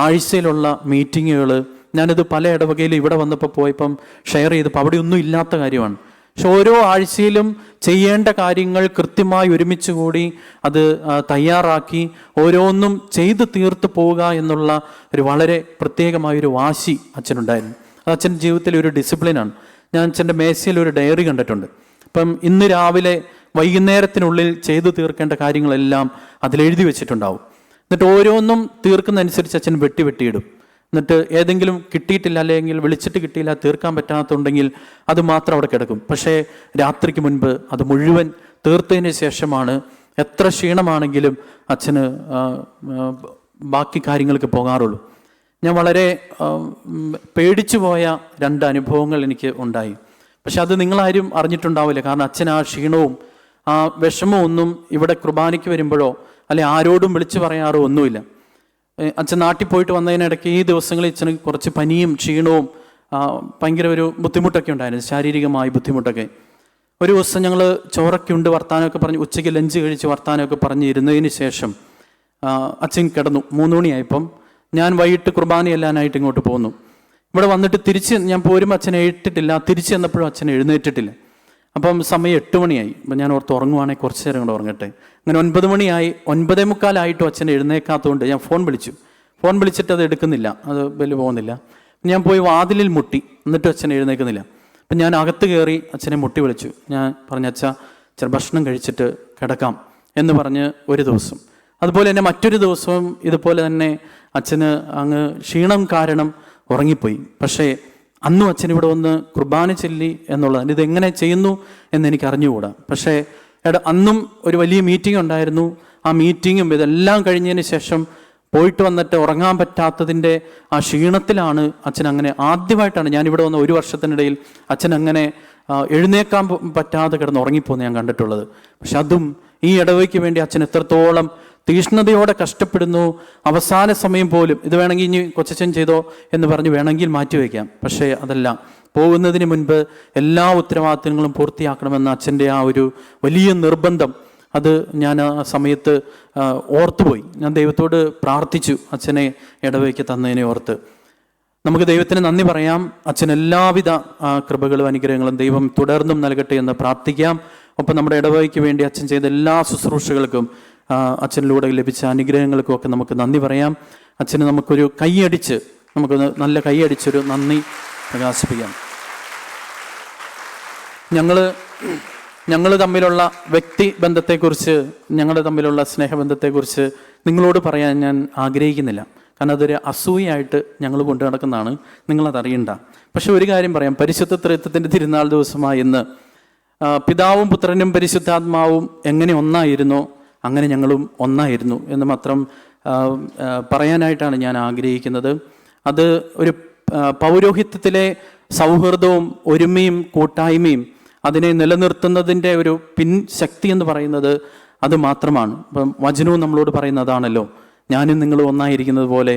ആഴ്ചയിലുള്ള മീറ്റിങ്ങുകൾ. ഞാനിത് പല ഇടവകയിലും ഇവിടെ വന്നപ്പോൾ പോയപ്പം ഷെയർ ചെയ്തപ്പോൾ അവിടെ ഒന്നും ഇല്ലാത്ത കാര്യമാണ്. പക്ഷെ ഓരോ ആഴ്ചയിലും ചെയ്യേണ്ട കാര്യങ്ങൾ കൃത്യമായി ഒരുമിച്ച് കൂടി അത് തയ്യാറാക്കി ഓരോന്നും ചെയ്ത് തീർത്ത് പോവുക എന്നുള്ള ഒരു വളരെ പ്രത്യേകമായൊരു വാശി അച്ഛനുണ്ടായിരുന്നു. അത് അച്ഛൻ്റെ ജീവിതത്തിലെ ഒരു ഡിസിപ്ലിനാണ്. ഞാൻ അച്ഛൻ്റെ മേശയിൽ ഒരു ഡയറി കണ്ടിട്ടുണ്ട്. അപ്പം ഇന്ന് രാവിലെ വൈകുന്നേരത്തിനുള്ളിൽ ചെയ്തു തീർക്കേണ്ട കാര്യങ്ങളെല്ലാം അതിലെഴുതി വെച്ചിട്ടുണ്ടാവും. എന്നിട്ട് ഓരോന്നും തീർക്കുന്നതനുസരിച്ച് അച്ഛൻ വെട്ടിയിടും. എന്നിട്ട് ഏതെങ്കിലും കിട്ടിയിട്ടില്ല, അല്ലെങ്കിൽ വിളിച്ചിട്ട് കിട്ടിയില്ല, തീർക്കാൻ പറ്റാത്തുണ്ടെങ്കിൽ അത് മാത്രം അവിടെ കിടക്കും. പക്ഷേ രാത്രിക്ക് മുൻപ് അത് മുഴുവൻ തീർത്തതിന് ശേഷമാണ് എത്ര ക്ഷീണമാണെങ്കിലും അച്ഛന് ബാക്കി കാര്യങ്ങൾക്ക് പോകാറുള്ളൂ. ഞാൻ വളരെ പേടിച്ചു പോയ 2 അനുഭവങ്ങൾ എനിക്ക് ഉണ്ടായി. പക്ഷെ അത് നിങ്ങളാരും അറിഞ്ഞിട്ടുണ്ടാവില്ല. കാരണം അച്ഛൻ ആ ക്ഷീണവും ആ വിഷമവും ഒന്നും ഇവിടെ കുർബാനയ്ക്ക് വരുമ്പോഴോ അല്ലെ ആരോടും വിളിച്ചു പറയാറോ ഒന്നുമില്ല. അച്ഛൻ നാട്ടിൽ പോയിട്ട് വന്നതിനിടയ്ക്ക് ഈ ദിവസങ്ങളിൽ അച്ഛന് കുറച്ച് പനിയും ക്ഷീണവും ഭയങ്കര ഒരു ബുദ്ധിമുട്ടൊക്കെ ഉണ്ടായിരുന്നു, ശാരീരികമായ ബുദ്ധിമുട്ടൊക്കെ. ഒരു ദിവസം ഞങ്ങൾ ചോറൊക്കെ ഉണ്ട് വർത്താനമൊക്കെ പറഞ്ഞ് ഉച്ചയ്ക്ക് ലഞ്ച് കഴിച്ച് വർത്താനമൊക്കെ പറഞ്ഞ് ഇരുന്നതിന് ശേഷം അച്ഛൻ കിടന്നു. 3 മണിയായപ്പം ഞാൻ വൈകിട്ട് കുർബാന ചെല്ലാനായിട്ട് ഇങ്ങോട്ട് പോന്നു. ഇവിടെ വന്നിട്ട് തിരിച്ച് ഞാൻ പോരുമ്പോൾ അച്ഛൻ എഴുത്തിട്ടില്ല, തിരിച്ച് ചെന്നപ്പോഴും അച്ഛൻ എഴുന്നേറ്റിട്ടില്ല. അപ്പം സമയം 8 മണിയായി. അപ്പം ഞാൻ ഓർത്ത് ഉറങ്ങുവാണെങ്കിൽ കുറച്ച് നേരം കൂടെ ഉറങ്ങട്ടെ. അങ്ങനെ 9 മണിയായി. 9:45 അച്ഛൻ എഴുന്നേക്കാത്തതുകൊണ്ട് ഞാൻ ഫോൺ വിളിച്ചിട്ട് അത് എടുക്കുന്നില്ല, അത് ബെല്ല് പോകുന്നില്ല. ഞാൻ പോയി വാതിലിൽ മുട്ടി, എന്നിട്ടും അച്ഛൻ എഴുന്നേക്കുന്നില്ല. അപ്പം ഞാൻ അകത്ത് കയറി അച്ഛനെ മുട്ടി വിളിച്ചു. ഞാൻ പറഞ്ഞു, അച്ഛൻ ഭക്ഷണം കഴിച്ചിട്ട് കിടക്കാം എന്ന് പറഞ്ഞ് ഒരു ദിവസം. അതുപോലെ തന്നെ മറ്റൊരു ദിവസവും ഇതുപോലെ തന്നെ അച്ഛന് അങ്ങ് ക്ഷീണം കാരണം ഉറങ്ങിപ്പോയി. പക്ഷേ അന്നും അച്ഛൻ ഇവിടെ വന്ന് കുർബാന ചൊല്ലി എന്നുള്ളതാണ്. ഇതെങ്ങനെ ചെയ്യുന്നു എന്നെനിക്ക് അറിഞ്ഞുകൂടാ. പക്ഷേ അന്നും ഒരു വലിയ മീറ്റിംഗ് ഉണ്ടായിരുന്നു. ആ മീറ്റിങ്ങും ഇതെല്ലാം കഴിഞ്ഞതിന് ശേഷം പോയിട്ട് വന്നിട്ട് ഉറങ്ങാൻ പറ്റാത്തതിൻ്റെ ആ ക്ഷീണത്തിലാണ് അച്ഛൻ അങ്ങനെ ആദ്യമായിട്ടാണ് ഞാനിവിടെ വന്ന 1 വർഷത്തിനിടയിൽ അച്ഛൻ അങ്ങനെ എഴുന്നേക്കാൻ പറ്റാതെ കിടന്ന് ഉറങ്ങിപ്പോന്ന് ഞാൻ കണ്ടിട്ടുള്ളത്. പക്ഷെ അതും ഈ ഇടവയ്ക്ക് വേണ്ടി അച്ഛൻ എത്രത്തോളം തീഷ്ണതയോടെ കഷ്ടപ്പെടുന്നു. അവസാന സമയം പോലും ഇത് വേണമെങ്കിൽ ഇനി കൊച്ചച്ഛൻ ചെയ്തോ എന്ന് പറഞ്ഞ് വേണമെങ്കിൽ മാറ്റിവെക്കാം. പക്ഷേ അതല്ല, പോകുന്നതിന് മുൻപ് എല്ലാ ഉത്തരവാദിത്തങ്ങളും പൂർത്തിയാക്കണമെന്ന അച്ഛൻ്റെ ആ ഒരു വലിയ നിർബന്ധം, അത് ഞാൻ ആ സമയത്ത് ഓർത്തുപോയി. ഞാൻ ദൈവത്തോട് പ്രാർത്ഥിച്ചു അച്ഛനെ ഇടവയ്ക്ക് തന്നതിനെ ഓർത്ത്. നമുക്ക് ദൈവത്തിന് നന്ദി പറയാം. അച്ഛൻ എല്ലാവിധ കൃപകളും അനുഗ്രഹങ്ങളും ദൈവം തുടർന്നും നൽകട്ടെ എന്ന് പ്രാർത്ഥിക്കാം. ഒപ്പം നമ്മുടെ ഇടവയ്ക്ക് വേണ്ടി അച്ഛൻ ചെയ്ത എല്ലാ ശുശ്രൂഷകൾക്കും അച്ഛനിലൂടെ ലഭിച്ച അനുഗ്രഹങ്ങൾക്കും ഒക്കെ നമുക്ക് നന്ദി പറയാം. അച്ഛന് നമുക്കൊരു നമുക്കൊന്ന് നല്ല കൈയടിച്ചൊരു നന്ദി പ്രകാശിപ്പിക്കാം. ഞങ്ങൾ തമ്മിലുള്ള വ്യക്തി ബന്ധത്തെക്കുറിച്ച്, ഞങ്ങളുടെ തമ്മിലുള്ള സ്നേഹബന്ധത്തെക്കുറിച്ച് നിങ്ങളോട് പറയാൻ ഞാൻ ആഗ്രഹിക്കുന്നില്ല. കാരണം അതൊരു അസൂയായിട്ട് ഞങ്ങൾ കൊണ്ടു നടക്കുന്നതാണ്, നിങ്ങളതറിയണ്ട. പക്ഷെ ഒരു കാര്യം പറയാം, പരിശുദ്ധ ത്രിത്വത്തിൻ്റെ തിരുനാൾ ദിവസമായി ഇന്ന് പിതാവും പുത്രനും പരിശുദ്ധാത്മാവും എങ്ങനെ ഒന്നായിരുന്നോ അങ്ങനെ ഞങ്ങളും ഒന്നായിരുന്നു എന്ന് മാത്രം പറയാനായിട്ടാണ് ഞാൻ ആഗ്രഹിക്കുന്നത്. അത് ഒരു പൗരോഹിത്യത്തിലെ സൗഹൃദവും ഒരുമയും കൂട്ടായ്മയും അതിനെ നിലനിർത്തുന്നതിൻ്റെ ഒരു പിൻശക്തി എന്ന് പറയുന്നത് അത് മാത്രമാണ്. ഇപ്പം വചനവും നമ്മളോട് പറയുന്നതാണല്ലോ, ഞാനും നിങ്ങളും ഒന്നായിരിക്കുന്നത് പോലെ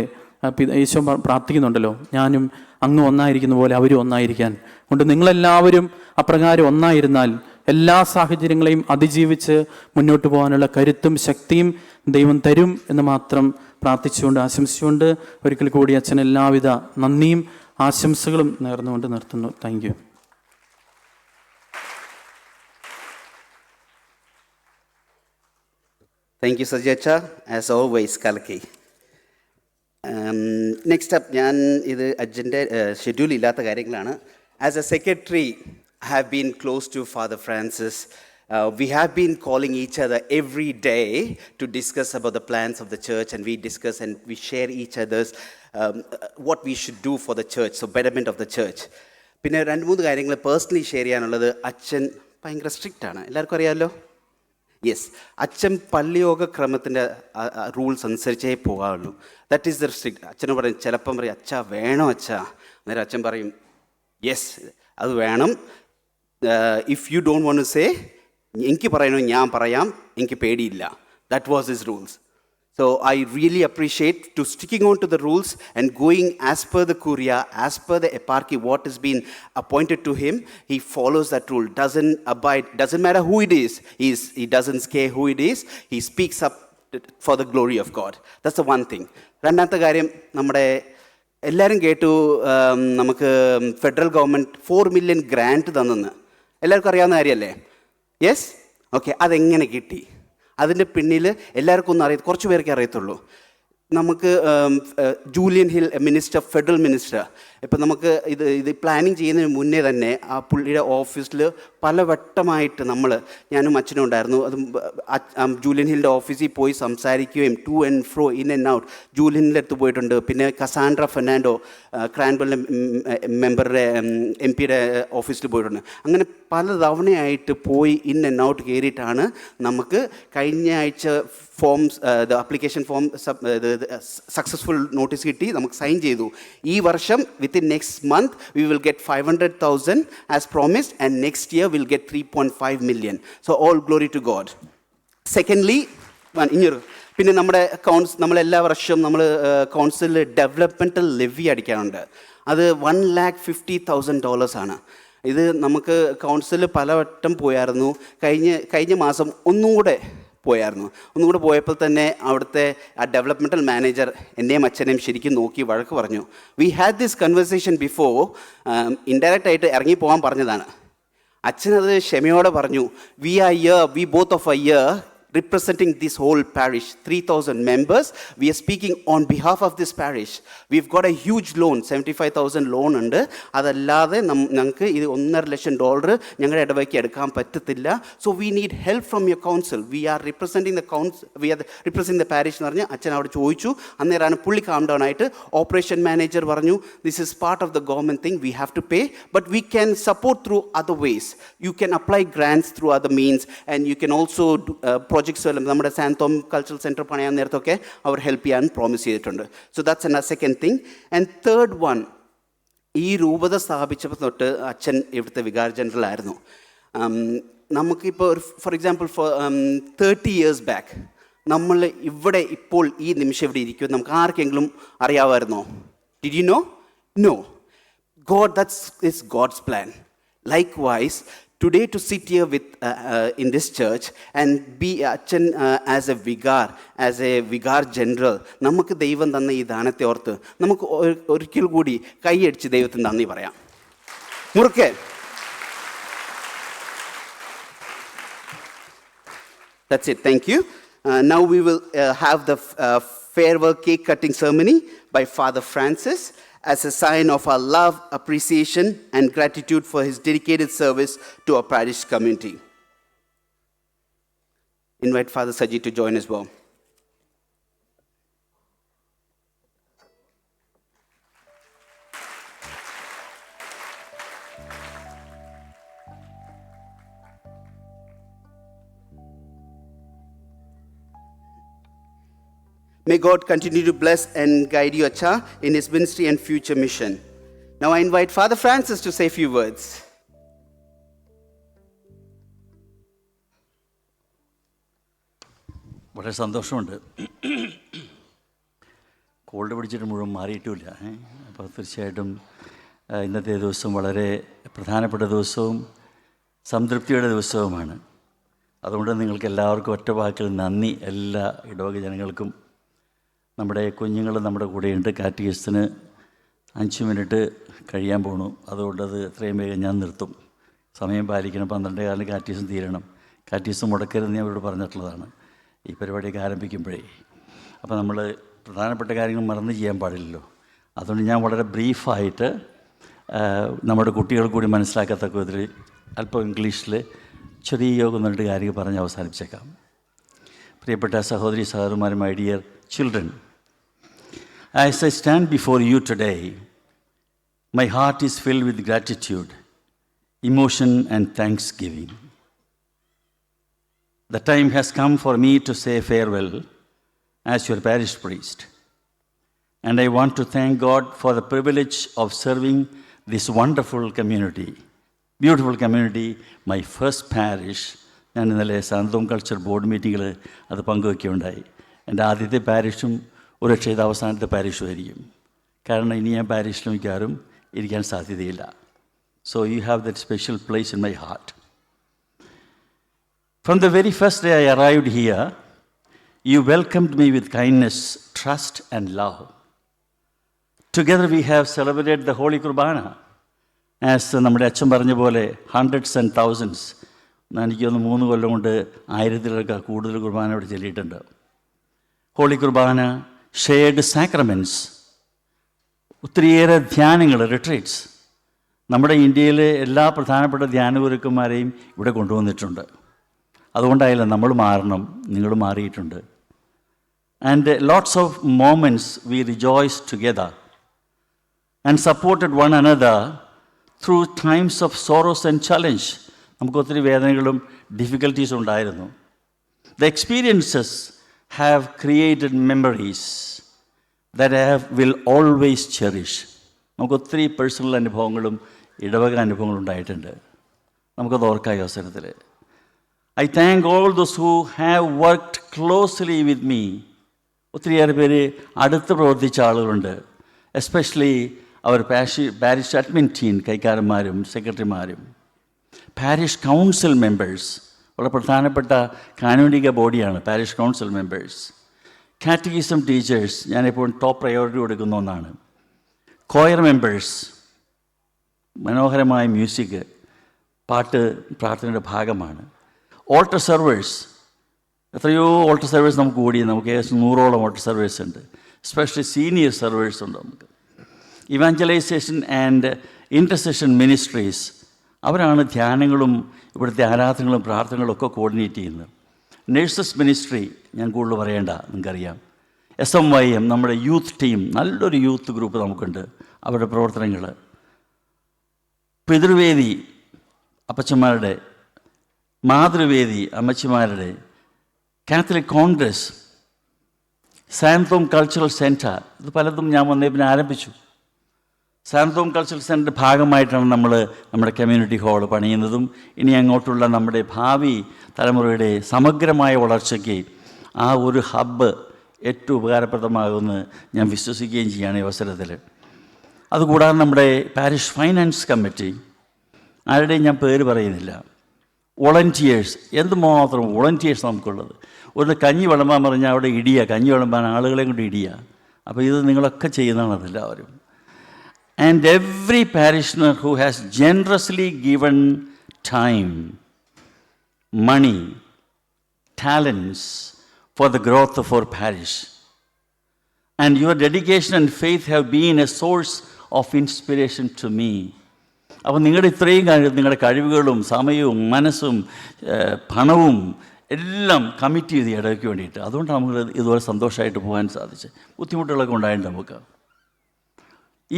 ഈശോ പ്രാർത്ഥിക്കുന്നുണ്ടല്ലോ, ഞാനും അങ്ങ് ഒന്നായിരിക്കുന്ന പോലെ അവരും ഒന്നായിരിക്കാൻ. കൊണ്ട് നിങ്ങളെല്ലാവരും അപ്രകാരം ഒന്നായിരുന്നാൽ എല്ലാ സാഹചര്യങ്ങളെയും അതിജീവിച്ച് മുന്നോട്ട് പോകാനുള്ള കരുത്തും ശക്തിയും ദൈവം തരും എന്ന് മാത്രം പ്രാർത്ഥിച്ചുകൊണ്ട് ആശംസിച്ചുകൊണ്ട് ഒരിക്കൽ കൂടി അച്ഛൻ എല്ലാവിധ നന്ദിയും ആശംസകളും നേർന്നുകൊണ്ട് നിർത്തുന്നു. Thank you. Thank you, Sajacha. As always, Kalaki. Next up, ഞാൻ ഇത് അജൻ്റെ ഷെഡ്യൂൾ ഇല്ലാത്ത കാര്യങ്ങളാണ്. As A secretary, I have been close to Father Francis. We have been calling each other every day to discuss about the plans of the church, and we discuss and we share each other's what we should do for the church, so betterment of the church. പിന്നെ 2-3 കാര്യങ്ങൾ personally share ചെയ്യാനുള്ളത്. അച്ഛൻ ഭയങ്കര strict ആണ്, എല്ലാവർക്കും അറിയാമല്ലോ. Yes, അച്ഛൻ പള്ളിയോഗ ക്രമത്തിൻ്റെ റൂൾസ് അനുസരിച്ചേ പോകാവുള്ളൂ. That is the strict. അച്ഛന് പറയും, ചിലപ്പം പറയും, അച്ഛാ വേണോ അച്ഛാ, അന്നേരം അച്ഛൻ പറയും യെസ് അത് വേണം. If you don't want to say, എനിക്ക് പറയണോ ഞാൻ പറയാം, എനിക്ക് പേടിയില്ല. That was his rules. So I really appreciate to sticking on to the rules and going as per the Curia, as per the eparchy, what has been appointed to him. He follows that rule, doesn't abide, doesn't matter who it is. He doesn't scare who it is. He speaks up for the glory of God. That's the one thing. രണ്ടാമത്തെ കാര്യം, നമ്മുടെ എല്ലാവരും കേട്ടു നമുക്ക് federal government 4 million grant തന്നെന്ന്. എല്ലാവർക്കും അറിയാവുന്ന കാര്യമല്ലേ? Yes, okay. അതെങ്ങനെ കിട്ടി? അതിൻ്റെ പിന്നിൽ എല്ലാവർക്കും ഒന്നും അറിയാം, കുറച്ച് പേർക്കേ അറിയത്തുള്ളൂ. നമുക്ക് Julian hill minister, federal minister, ഇപ്പം നമുക്ക് ഇത് പ്ലാനിങ് ചെയ്യുന്നതിന് മുന്നേ തന്നെ ആ പുള്ളിയുടെ ഓഫീസിൽ പലവട്ടമായിട്ട് ഞാനും അച്ഛനും ഉണ്ടായിരുന്നു. അത് ജൂലിയൻ ഹിലിൻ്റെ ഓഫീസിൽ പോയി സംസാരിക്കുകയും to and fro, in and out. Julian ഹിലിൻ്റെ അടുത്ത് പോയിട്ടുണ്ട്. പിന്നെ കസാൻഡ്ര ഫെർണാണ്ടോ, ക്രാൻബെല്ലിൻ്റെ മെമ്പറുടെ MP-യുടെ ഓഫീസിൽ പോയിട്ടുണ്ട്. അങ്ങനെ പല തവണയായിട്ട് പോയി ഇൻ ആൻഡ് ഔട്ട് കയറിയിട്ടാണ് നമുക്ക് കഴിഞ്ഞ ആഴ്ച forms, application form successful notice കിട്ടി, നമുക്ക് സൈൻ ചെയ്തു. ഈ വർഷം within next month we will get 500,000 as promised, and next year we'll get 3.5 million. So all glory to God. Secondly, പിന്നെ നമ്മുടെ നമ്മളെല്ലാ വർഷവും നമ്മൾ കൗൺസിലിൽ ഡെവലപ്മെൻറ്റൽ ലെവി അടിക്കാറുണ്ട്. അത് $150,000 ആണ്. ഇത് നമുക്ക് കൗൺസിലിൽ പലവട്ടം പോയായിരുന്നു. കഴിഞ്ഞ മാസം ഒന്നും കൂടെ പോയപ്പോൾ തന്നെ അവിടുത്തെ ആ ഡെവലപ്മെൻറ്റൽ മാനേജർ എന്നെയും അച്ഛനെയും ശരിക്കും നോക്കി വഴക്ക് പറഞ്ഞു. We had this conversation before, indirect ആയിട്ട് ഇറങ്ങി പോകാൻ പറഞ്ഞതാണ്. അച്ഛനത് ക്ഷമയോടെ പറഞ്ഞു, we both of A year representing this whole parish, 3,000 members. We are speaking on behalf of this parish. We've got a huge loan, $75,000 loan ഉണ്ട്. അതല്ലാതെ ഞങ്ങൾക്ക് ഇത് $1.5 ലക്ഷം ഞങ്ങളുടെ ഇടവയ്ക്ക് എടുക്കാൻ പറ്റത്തില്ല. So we need help from your council. We are representing the the parish എന്ന് പറഞ്ഞ് അച്ഛൻ അവിടെ ചോദിച്ചു. അന്നേരമാണ് പുള്ളി കാം ഡൗൺ ആയിട്ട് ഓപ്പറേഷൻ മാനേജർ പറഞ്ഞു, this is part of the government thing, we have to pay, but we can support through other ways. You can apply grants through other means, and you can also projects. നമ്മുടെ Santhome cultural centre പണിയാൻ നേരത്തൊക്കെ അവർ help ചെയ്യാൻ promise ചെയ്തിട്ടുണ്ട്. So that's A second thing. And third one, ഈ രൂപത സ്ഥാപിച്ചപ്പോൾ തൊട്ട് അച്ഛൻ ഇവിടുത്തെ വികാർ ജനറൽ ആയിരുന്നു. നമുക്കിപ്പോൾ ഫോർ എക്സാമ്പിൾ 30 years ബാക്ക് നമ്മൾ ഇവിടെ ഇപ്പോൾ ഈ നിമിഷം ഇവിടെ ഇരിക്കും, നമുക്ക് ആർക്കെങ്കിലും അറിയാമായിരുന്നോ? Did you know? No. God, that is God's plan. Likewise, today to sit here with in this church and be Achan as a vigar general, നമുക്ക് ദൈവം തന്ന ഈ ദാനത്തെ ഓർത്ത് നമുക്ക് ഒരിക്കൽ കൂടി കൈയടിച്ച് ദൈവത്തിന് നന്ദി പറയാം. മുറുക്കെ. That's it. Thank you. Now we will have the farewell cake cutting ceremony by Father Francis, as a sign of our love, appreciation, and gratitude for his dedicated service to our parish community. Invite Father Saji to join as well. May God continue to bless and guide you, Acha, in his ministry and future mission. Now I invite Father Francis to say a few words. വളരെ സന്തോഷമുണ്ട്. Called പിടിച്ചിട്ട് മുഴുവൻ മാറിയിട്ടുമില്ല. അപ്പോൾ തീർച്ചയായിട്ടും ഇന്നത്തെ ദിവസം വളരെ പ്രധാനപ്പെട്ട ദിവസവും സംതൃപ്തിയുടെ ദിവസവുമാണ്. അതുകൊണ്ട് നിങ്ങൾക്ക് എല്ലാവർക്കും ഒറ്റ വാക്കിൽ നന്ദി. എല്ലാ ഇടവക ജനങ്ങൾക്കും. നമ്മുടെ കുഞ്ഞുങ്ങൾ നമ്മുടെ കൂടെയുണ്ട്. കാറ്റഗിസത്തിന് 5 മിനിറ്റ് കഴിയാൻ പോണു. അതുകൊണ്ടത് എത്രയും വേഗം ഞാൻ നിർത്തും. സമയം പാലിക്കണം. 12:15 കാറ്റഗിസം തീരണം. കാറ്റഗിസം മുടക്കരുതെന്ന് ഞാൻ അവരോട് പറഞ്ഞിട്ടുള്ളതാണ്. ഈ പരിപാടിയൊക്കെ ആരംഭിക്കുമ്പോഴേ. അപ്പോൾ നമ്മൾ പ്രധാനപ്പെട്ട കാര്യങ്ങൾ മറന്നു ചെയ്യാൻ പാടില്ലല്ലോ. അതുകൊണ്ട് ഞാൻ വളരെ ബ്രീഫായിട്ട് നമ്മുടെ കുട്ടികൾ കൂടി മനസ്സിലാക്കത്തക്ക വിധത്തിൽ അല്പം ഇംഗ്ലീഷിൽ ചെറിയ ഒന്ന് രണ്ട് കാര്യങ്ങൾ പറഞ്ഞ് അവസാനിപ്പിച്ചേക്കാം. പ്രിയപ്പെട്ട സഹോദരി സഹോദരന്മാരും, my dear children, as I stand before you today, my heart is filled with gratitude, emotion and thanksgiving. The time has come for me to say farewell as your parish priest. And I want to thank God for the privilege of serving this wonderful community, beautiful community, my first parish. ഞാൻ ഇന്നലെ Santhome culture board മീറ്റിങ്ങിൽ അത് പങ്കുവയ്ക്കുകയുണ്ടായി. എൻ്റെ ആദ്യത്തെ പാരിഷും ഒരു പക്ഷേ ഇത് അവസാനത്തെ പാരിഷും ആയിരിക്കും. കാരണം ഇനി ഞാൻ പാരിഷിൽ മിക്കവാറും ഇരിക്കാൻ സാധ്യതയില്ല. So you have that special place in my heart. From the very first day I arrived here, you welcomed me with kindness, trust and love. Together we have celebrated the Holy Kurbana. As നമ്മുടെ അച്ഛൻ പറഞ്ഞ പോലെ hundreds and thousands, എനിക്കൊന്ന് 3 കൊല്ലം കൊണ്ട് 1000-ലേക്കാൾ കൂടുതൽ കുർബാന ഇവിടെ ചൊല്ലിയിട്ടുണ്ട്. Holy കുർബാന, shared sacraments, ഒത്തിരിയേറെ ധ്യാനങ്ങൾ, retreats. നമ്മുടെ ഇന്ത്യയിലെ എല്ലാ പ്രധാനപ്പെട്ട ധ്യാനഗുരുക്കന്മാരെയും ഇവിടെ കൊണ്ടുവന്നിട്ടുണ്ട്. അതുകൊണ്ടായില്ല നമ്മൾ മാറണം, നിങ്ങൾ മാറിയിട്ടുണ്ട്. And lots of moments we rejoiced together and supported one another through times of sorrows and challenge. നമുക്ക് ഒത്തിരി വേദനകളും ഡിഫിക്കൽട്ടീസും ഉണ്ടായിരുന്നു. The experiences have created memories that I will always cherish. നമുക്ക് ഒത്തിരി പേഴ്സണൽ അനുഭവങ്ങളും ഇടവക അനുഭവങ്ങളും ഉണ്ടായിട്ടുണ്ട്. നമുക്കത് ഓർക്കാം ഈ അവസരത്തിൽ. I thank all those who have worked closely with me. ഒത്തിരിയേറെ പേര് അടുത്ത് പ്രവർത്തിച്ച ആളുകളുണ്ട്. എസ്പെഷ്യലി അവർ പാരിഷ് അഡ്മിൻ ടീം, കൈക്കാരന്മാരും സെക്രട്ടറിമാരും, പാരിഷ് കൗൺസിൽ മെമ്പേഴ്സ്, വളരെ പ്രധാനപ്പെട്ട കാനോനിക ബോഡിയാണ് parish council members, catechism teachers, ഞാനിപ്പോൾ ടോപ്പ് പ്രയോറിറ്റി കൊടുക്കുന്ന ഒന്നാണ്, കോയർ മെമ്പേഴ്സ്, മനോഹരമായ മ്യൂസിക്, പാട്ട് പ്രാർത്ഥനയുടെ ഭാഗമാണ്, ഓൾട്ടർ സെർവേഴ്സ്, എത്രയോ ഓൾട്ടർ സെർവേഴ്സ് നമുക്ക് കൂടി, നമുക്ക് ഏകദേശം 100ഓളം ഓൾട്ടർ സെർവേഴ്സ് ഉണ്ട്. എസ്പെഷ്യലി സീനിയർ സെർവേഴ്സ് ഉണ്ട് നമുക്ക്. ഇവാഞ്ചലൈസേഷൻ ആൻഡ് ഇൻ്റർസെഷൻ മിനിസ്ട്രീസ്, അവരാണ് ധ്യാനങ്ങളും ഇവിടുത്തെ ആരാധനകളും പ്രാർത്ഥനകളും ഒക്കെ കോർഡിനേറ്റ് ചെയ്യുന്നത്. നഴ്സസ് മിനിസ്ട്രി ഞാൻ കൂടുതൽ പറയേണ്ട, നിങ്ങൾക്കറിയാം. SMYM, നമ്മുടെ യൂത്ത് ടീം, നല്ലൊരു യൂത്ത് ഗ്രൂപ്പ് നമുക്കുണ്ട്, അവരുടെ പ്രവർത്തനങ്ങൾ. പിതൃവേദി അപ്പച്ചന്മാരുടെ, മാതൃവേദി അമ്മച്ചിമാരുടെ, Catholic Congress, Santhome cultural centre, ഇത് പലതും ഞാൻ വന്നേ പിന്നെ ആരംഭിച്ചു. സാന്തോം കൾച്ചറൽ സെൻറ്ററിൻ്റെ ഭാഗമായിട്ടാണ് നമ്മൾ നമ്മുടെ കമ്മ്യൂണിറ്റി ഹാൾ പണിയുന്നതും ഇനി അങ്ങോട്ടുള്ള നമ്മുടെ ഭാവി തലമുറയുടെ സമഗ്രമായ വളർച്ചയ്ക്ക് ആ ഒരു ഹബ്ബ് ഏറ്റവും ഉപകാരപ്രദമാകുമെന്ന് ഞാൻ വിശ്വസിക്കുകയും ചെയ്യുകയാണ് ഈ അവസരത്തിൽ. അതുകൂടാതെ നമ്മുടെ പാരിഷ് ഫൈനാൻസ് കമ്മിറ്റി, ആരുടെയും ഞാൻ പേര് പറയുന്നില്ല, വോളണ്ടിയേഴ്സ്, എന്തുമാത്രം വോളണ്ടിയേഴ്സ് നമുക്കുള്ളത്. ഒരു കഞ്ഞി വിളമ്പാൻ പറഞ്ഞാൽ അവിടെ ഇടിയ, കഞ്ഞി വിളമ്പാൻ ആളുകളെ കൊണ്ട് ഇടിയ. അപ്പോൾ ഇത് നിങ്ങളൊക്കെ ചെയ്യുന്നതാണ് അതെല്ലാവരും. And every parishioner who has generously given time, money, talents for the growth of our parish. And your dedication and faith have been a source of inspiration to me. അപ്പോൾ നിങ്ങളുടെ ഇത്രയും നിങ്ങളുടെ കഴിവുകളും സമയവും മനസ്സും പണവും എല്ലാം കമ്മിറ്റ് ചെയ്ത് ഇടയ്ക്ക് വേണ്ടിയിട്ട്, അതുകൊണ്ട് നമുക്ക് ഇതുപോലെ സന്തോഷമായിട്ട് പോകാൻ സാധിച്ചു. ബുദ്ധിമുട്ടുകളൊക്കെ ഉണ്ടായിട്ടുണ്ട് നമുക്ക്.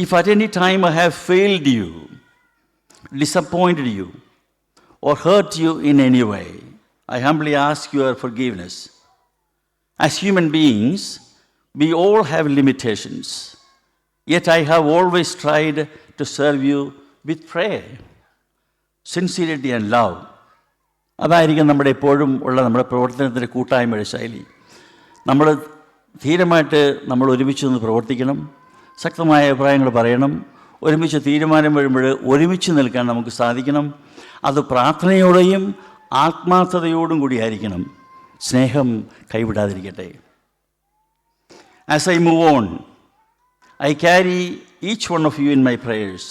If at any time I have failed you, disappointed you, or hurt you in any way, I humbly ask your forgiveness. As human beings, we all have limitations, yet I have always tried to serve you with prayer, sincerity and love. അതായിരിക്കും നമ്മുടെ എപ്പോഴും ഉള്ള നമ്മുടെ പ്രവർത്തനത്തിൻ്റെ കൂട്ടായ്മയുടെ ശൈലി. നമ്മൾ ധീരമായിട്ട് നമ്മൾ ഒരുമിച്ച് നിന്ന് പ്രവർത്തിക്കണം, ശക്തമായ അഭിപ്രായങ്ങൾ പറയണം, ഒരുമിച്ച് തീരുമാനം വരുമ്പോൾ ഒരുമിച്ച് നിൽക്കാൻ നമുക്ക് സാധിക്കണം. അത് പ്രാർത്ഥനയോടെയും ആത്മാർത്ഥതയോടും കൂടി ആയിരിക്കണം. സ്നേഹം കൈവിടാതിരിക്കട്ടെ. As I move on, I carry each one of you in my prayers.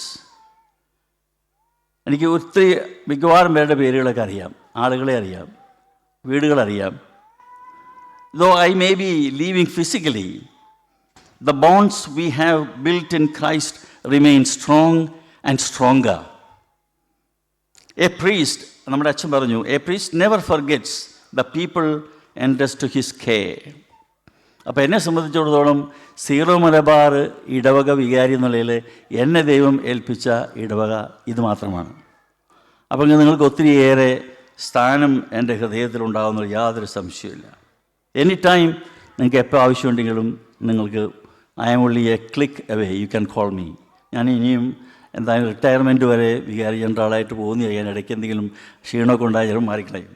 എനിക്ക് ഒത്തിരി മിക്കവാറും പേരുടെ പേരുകളൊക്കെ അറിയാം, ആളുകളെ അറിയാം, വീടുകളറിയാം. though I may be leaving physically, the bonds we have built in Christ remain strong and stronger. A priest, നമ്മുടെ അച്ഛൻ പറഞ്ഞു, a priest never forgets the people entrust to his care. അപ്പോൾ എന്നെ സംബന്ധിച്ചിടത്തോളം സീറോ മലബാർ ഇടവക വികാരി എന്നുള്ളതിൽ എന്നെ ദൈവം ഏൽപ്പിച്ച ഇടവക ഇത് മാത്രമാണ്. അപ്പോൾ നിങ്ങൾക്ക് ഒത്തിരിയേറെ സ്ഥാനം എൻ്റെ ഹൃദയത്തിലുണ്ടാകുന്ന യാതൊരു സംശയമില്ല. എനി ടൈം നിങ്ങൾക്ക് എപ്പോൾ ആവശ്യമുണ്ടെങ്കിലും നിങ്ങൾക്ക് I am only a click away, you can call me. ഞാൻ ഇനിയും എന്തായാലും റിട്ടയർമെൻറ്റ് വരെ വികാരി ജനറലായിട്ട് പോകുന്ന ചെയ്യാൻ ഇടയ്ക്ക് എന്തെങ്കിലും ക്ഷീണമൊക്കെ ഉണ്ടായാലും മാറിക്കളയും.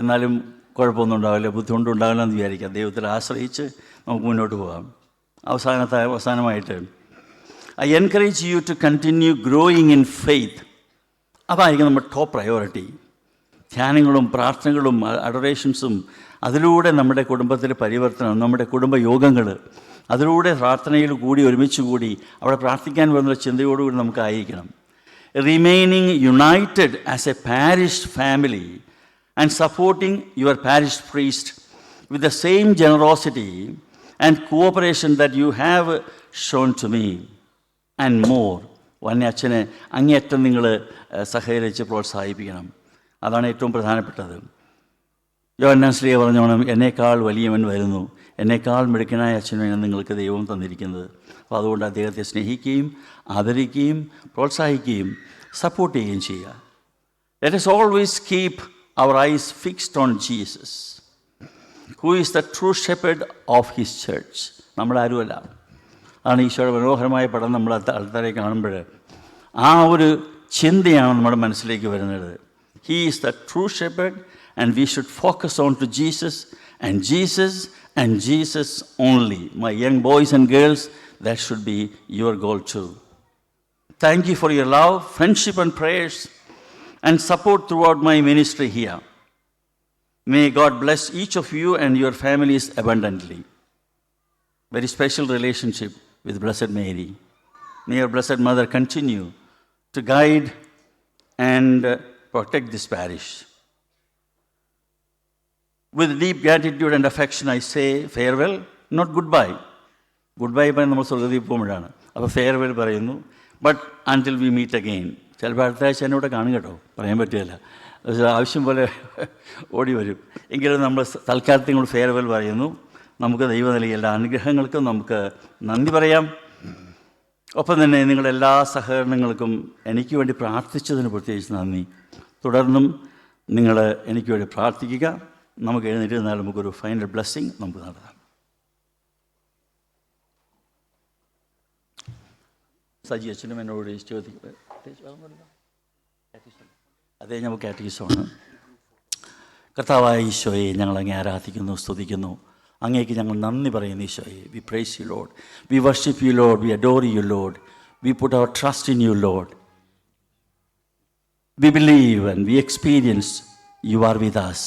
എന്നാലും കുഴപ്പമൊന്നും ഉണ്ടാവില്ല, ബുദ്ധിമുട്ടുണ്ടാവില്ല എന്ന് വിചാരിക്കാം. ദൈവത്തിൽ ആശ്രയിച്ച് നമുക്ക് മുന്നോട്ട് പോകാം. അവസാനമായിട്ട് I encourage you to continue growing in faith. അതായിരിക്കും നമ്മുടെ ടോപ്പ് പ്രയോറിറ്റി. ധ്യാനങ്ങളും പ്രാർത്ഥനകളും അഡറേഷൻസും, അതിലൂടെ നമ്മുടെ കുടുംബത്തിലെ പരിവർത്തനം, നമ്മുടെ കുടുംബയോഗങ്ങൾ, അതിലൂടെ പ്രാർത്ഥനയിൽ കൂടി ഒരുമിച്ച് കൂടി അവിടെ പ്രാർത്ഥിക്കാൻ വരുന്ന ചിന്തയോടുകൂടി നമുക്കായിരിക്കണം. Remaining united as a parish family and supporting your parish priest with the same generosity and cooperation that you have shown to me and more. അച്ഛനെ അങ്ങേയറ്റം നിങ്ങൾ സഹകരിച്ച് പ്രോത്സാഹിപ്പിക്കണം. അതാണ് ഏറ്റവും പ്രധാനപ്പെട്ടത്. യോഹന്നാൻ ശ്ലീഹ പറഞ്ഞോണം, എന്നേക്കാൾ വലിയവൻ വരുന്നു, എന്നേക്കാൾ മിടുക്കനായ അച്ഛനാണ് നിങ്ങൾക്ക് ദൈവം തന്നിരിക്കുന്നത്. അപ്പോൾ അതുകൊണ്ട് അദ്ദേഹത്തെ സ്നേഹിക്കുകയും ആദരിക്കുകയും പ്രോത്സാഹിക്കുകയും സപ്പോർട്ട് ചെയ്യുകയും ചെയ്യുക. Let us always keep our eyes fixed on Jesus, who is the true shepherd of his church. നമ്മളാരുമല്ല. അതാണ് ഈശോയുടെ മനോഹരമായ പടം നമ്മൾ ആൾക്കാരെ കാണുമ്പോൾ ആ ഒരു ചിന്തയാണ് നമ്മുടെ മനസ്സിലേക്ക് വരുന്നത്. He is the true shepherd and we should focus on to Jesus and Jesus and Jesus only. My young boys and girls, that should be your goal too. Thank you for your love, friendship and prayers and support throughout my ministry here. May God bless each of you and your families abundantly. Very special relationship with Blessed Mary. May your Blessed Mother continue to guide and protect this parish. With deep gratitude and affection I say farewell, not goodbye. Goodbye പറയുന്നത് നമ്മൾ സ്വർഗ്ഗത്തിൽ പോകുമ്പോഴാണ്. അപ്പോൾ farewell പറയുന്നു. But until we meet again. ചിലപ്പോൾ അടുത്ത ആഴ്ച എന്നോട് കാണും കേട്ടോ, പറയാൻ പറ്റുകയില്ല, ആവശ്യം പോലെ ഓടി വരും. എങ്കിലും നമ്മൾ തൽക്കാലത്തേക്കും കൂടി ഫെയർവെൽ പറയുന്നു. നമുക്ക് ദൈവം നൽകിയ എല്ലാ അനുഗ്രഹങ്ങൾക്കും നമുക്ക് നന്ദി പറയാം. ഒപ്പം തന്നെ നിങ്ങളുടെ എല്ലാ സഹകരണങ്ങൾക്കും എനിക്ക് വേണ്ടി പ്രാർത്ഥിച്ചതിന് പ്രത്യേകിച്ച് നന്ദി. തുടർന്നും നിങ്ങൾ എനിക്ക് വേണ്ടി പ്രാർത്ഥിക്കുക. നമുക്ക് എഴുന്നേറ്റ് നമുക്കൊരു ഫൈനൽ ബ്ലെസ്സിങ് നമുക്ക് നടത്താം. സജി അച്ഛനും എന്നോട് ചോദിക്കുക, അതേ നമുക്ക് കാറ്റഗിസമാണ്. കർത്താവായ ഈശോയെ, ഞങ്ങളങ്ങേ ആരാധിക്കുന്നു, സ്തുതിക്കുന്നു. അങ്ങേക്ക് ഞങ്ങൾ നന്ദി പറയുന്നു ഈശോയെ. We praise you Lord, we worship you Lord, we adore you Lord, we put our trust in you Lord. We believe and we experience you are with us.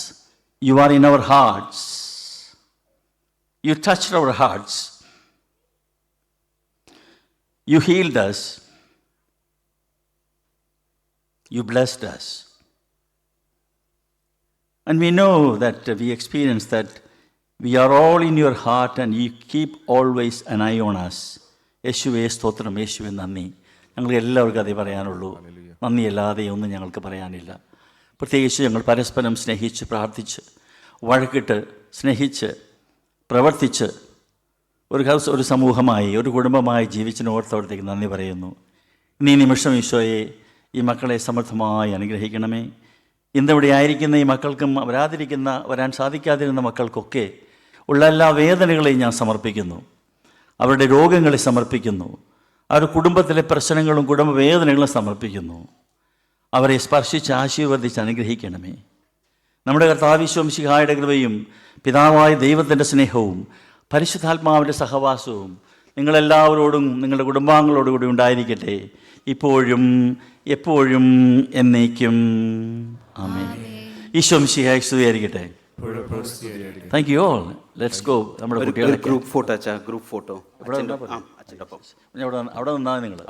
You are in our hearts. You touched our hearts. You healed us. You blessed us. And we know that we experience that we are all in your heart and you keep always an eye on us. യേശുവേ സ്തോത്രം, യേശുവേ നന്ദി. ഞങ്ങൾ എല്ലാവർക്കും അതേ പറയാനുള്ളൂ. നന്ദിയല്ലാതെ ഒന്നും ഞങ്ങൾക്ക് പറയാനില്ല. പ്രത്യേകിച്ച് ഞങ്ങൾ പരസ്പരം സ്നേഹിച്ച് പ്രാർത്ഥിച്ച് വഴക്കിട്ട് സ്നേഹിച്ച് പ്രവർത്തിച്ച് ഒരു സമൂഹമായി ഒരു കുടുംബമായി ജീവിച്ചിനോർത്തോടത്തേക്ക് നന്ദി പറയുന്നു. ഇന്നീ നിമിഷം ഈശോയെ ഈ മക്കളെ സമർത്ഥമായി അനുഗ്രഹിക്കണമേ. ഇന്നിവിടെ ആയിരിക്കുന്ന ഈ മക്കൾക്കും വരാൻ സാധിക്കാതിരുന്ന മക്കൾക്കൊക്കെ ഉള്ള എല്ലാ വേദനകളെയും ഞാൻ സമർപ്പിക്കുന്നു. അവരുടെ രോഗങ്ങളെ സമർപ്പിക്കുന്നു. അവരുടെ കുടുംബത്തിലെ പ്രശ്നങ്ങളും കുടുംബവേദനകളും സമർപ്പിക്കുന്നു. അവരെ സ്പർശിച്ച് ആശീർവദിച്ച് അനുഗ്രഹിക്കണമേ. നമ്മുടെ കർത്താവിശ്വം ശിഹായുടെ കൃപയും പിതാവായ ദൈവത്തിൻ്റെ സ്നേഹവും പരിശുദ്ധാത്മാവിൻ്റെ സഹവാസവും നിങ്ങളെല്ലാവരോടും നിങ്ങളുടെ കുടുംബാംഗങ്ങളോടുകൂടി ഉണ്ടായിരിക്കട്ടെ, ഇപ്പോഴും എപ്പോഴും എന്നേക്കും. ആമേൻ. ഈശോ മിശിഹായ്ക്ക് സ്തുതിയായിരിക്കട്ടെ. Thank you all. Let's go. നമ്മുടെ കുട്ടികളെ ഗ്രൂപ്പ് ഫോട്ടോ, ഗ്രൂപ്പ് ഫോട്ടോ അവിടെ നിന്നാൽ നിങ്ങൾ.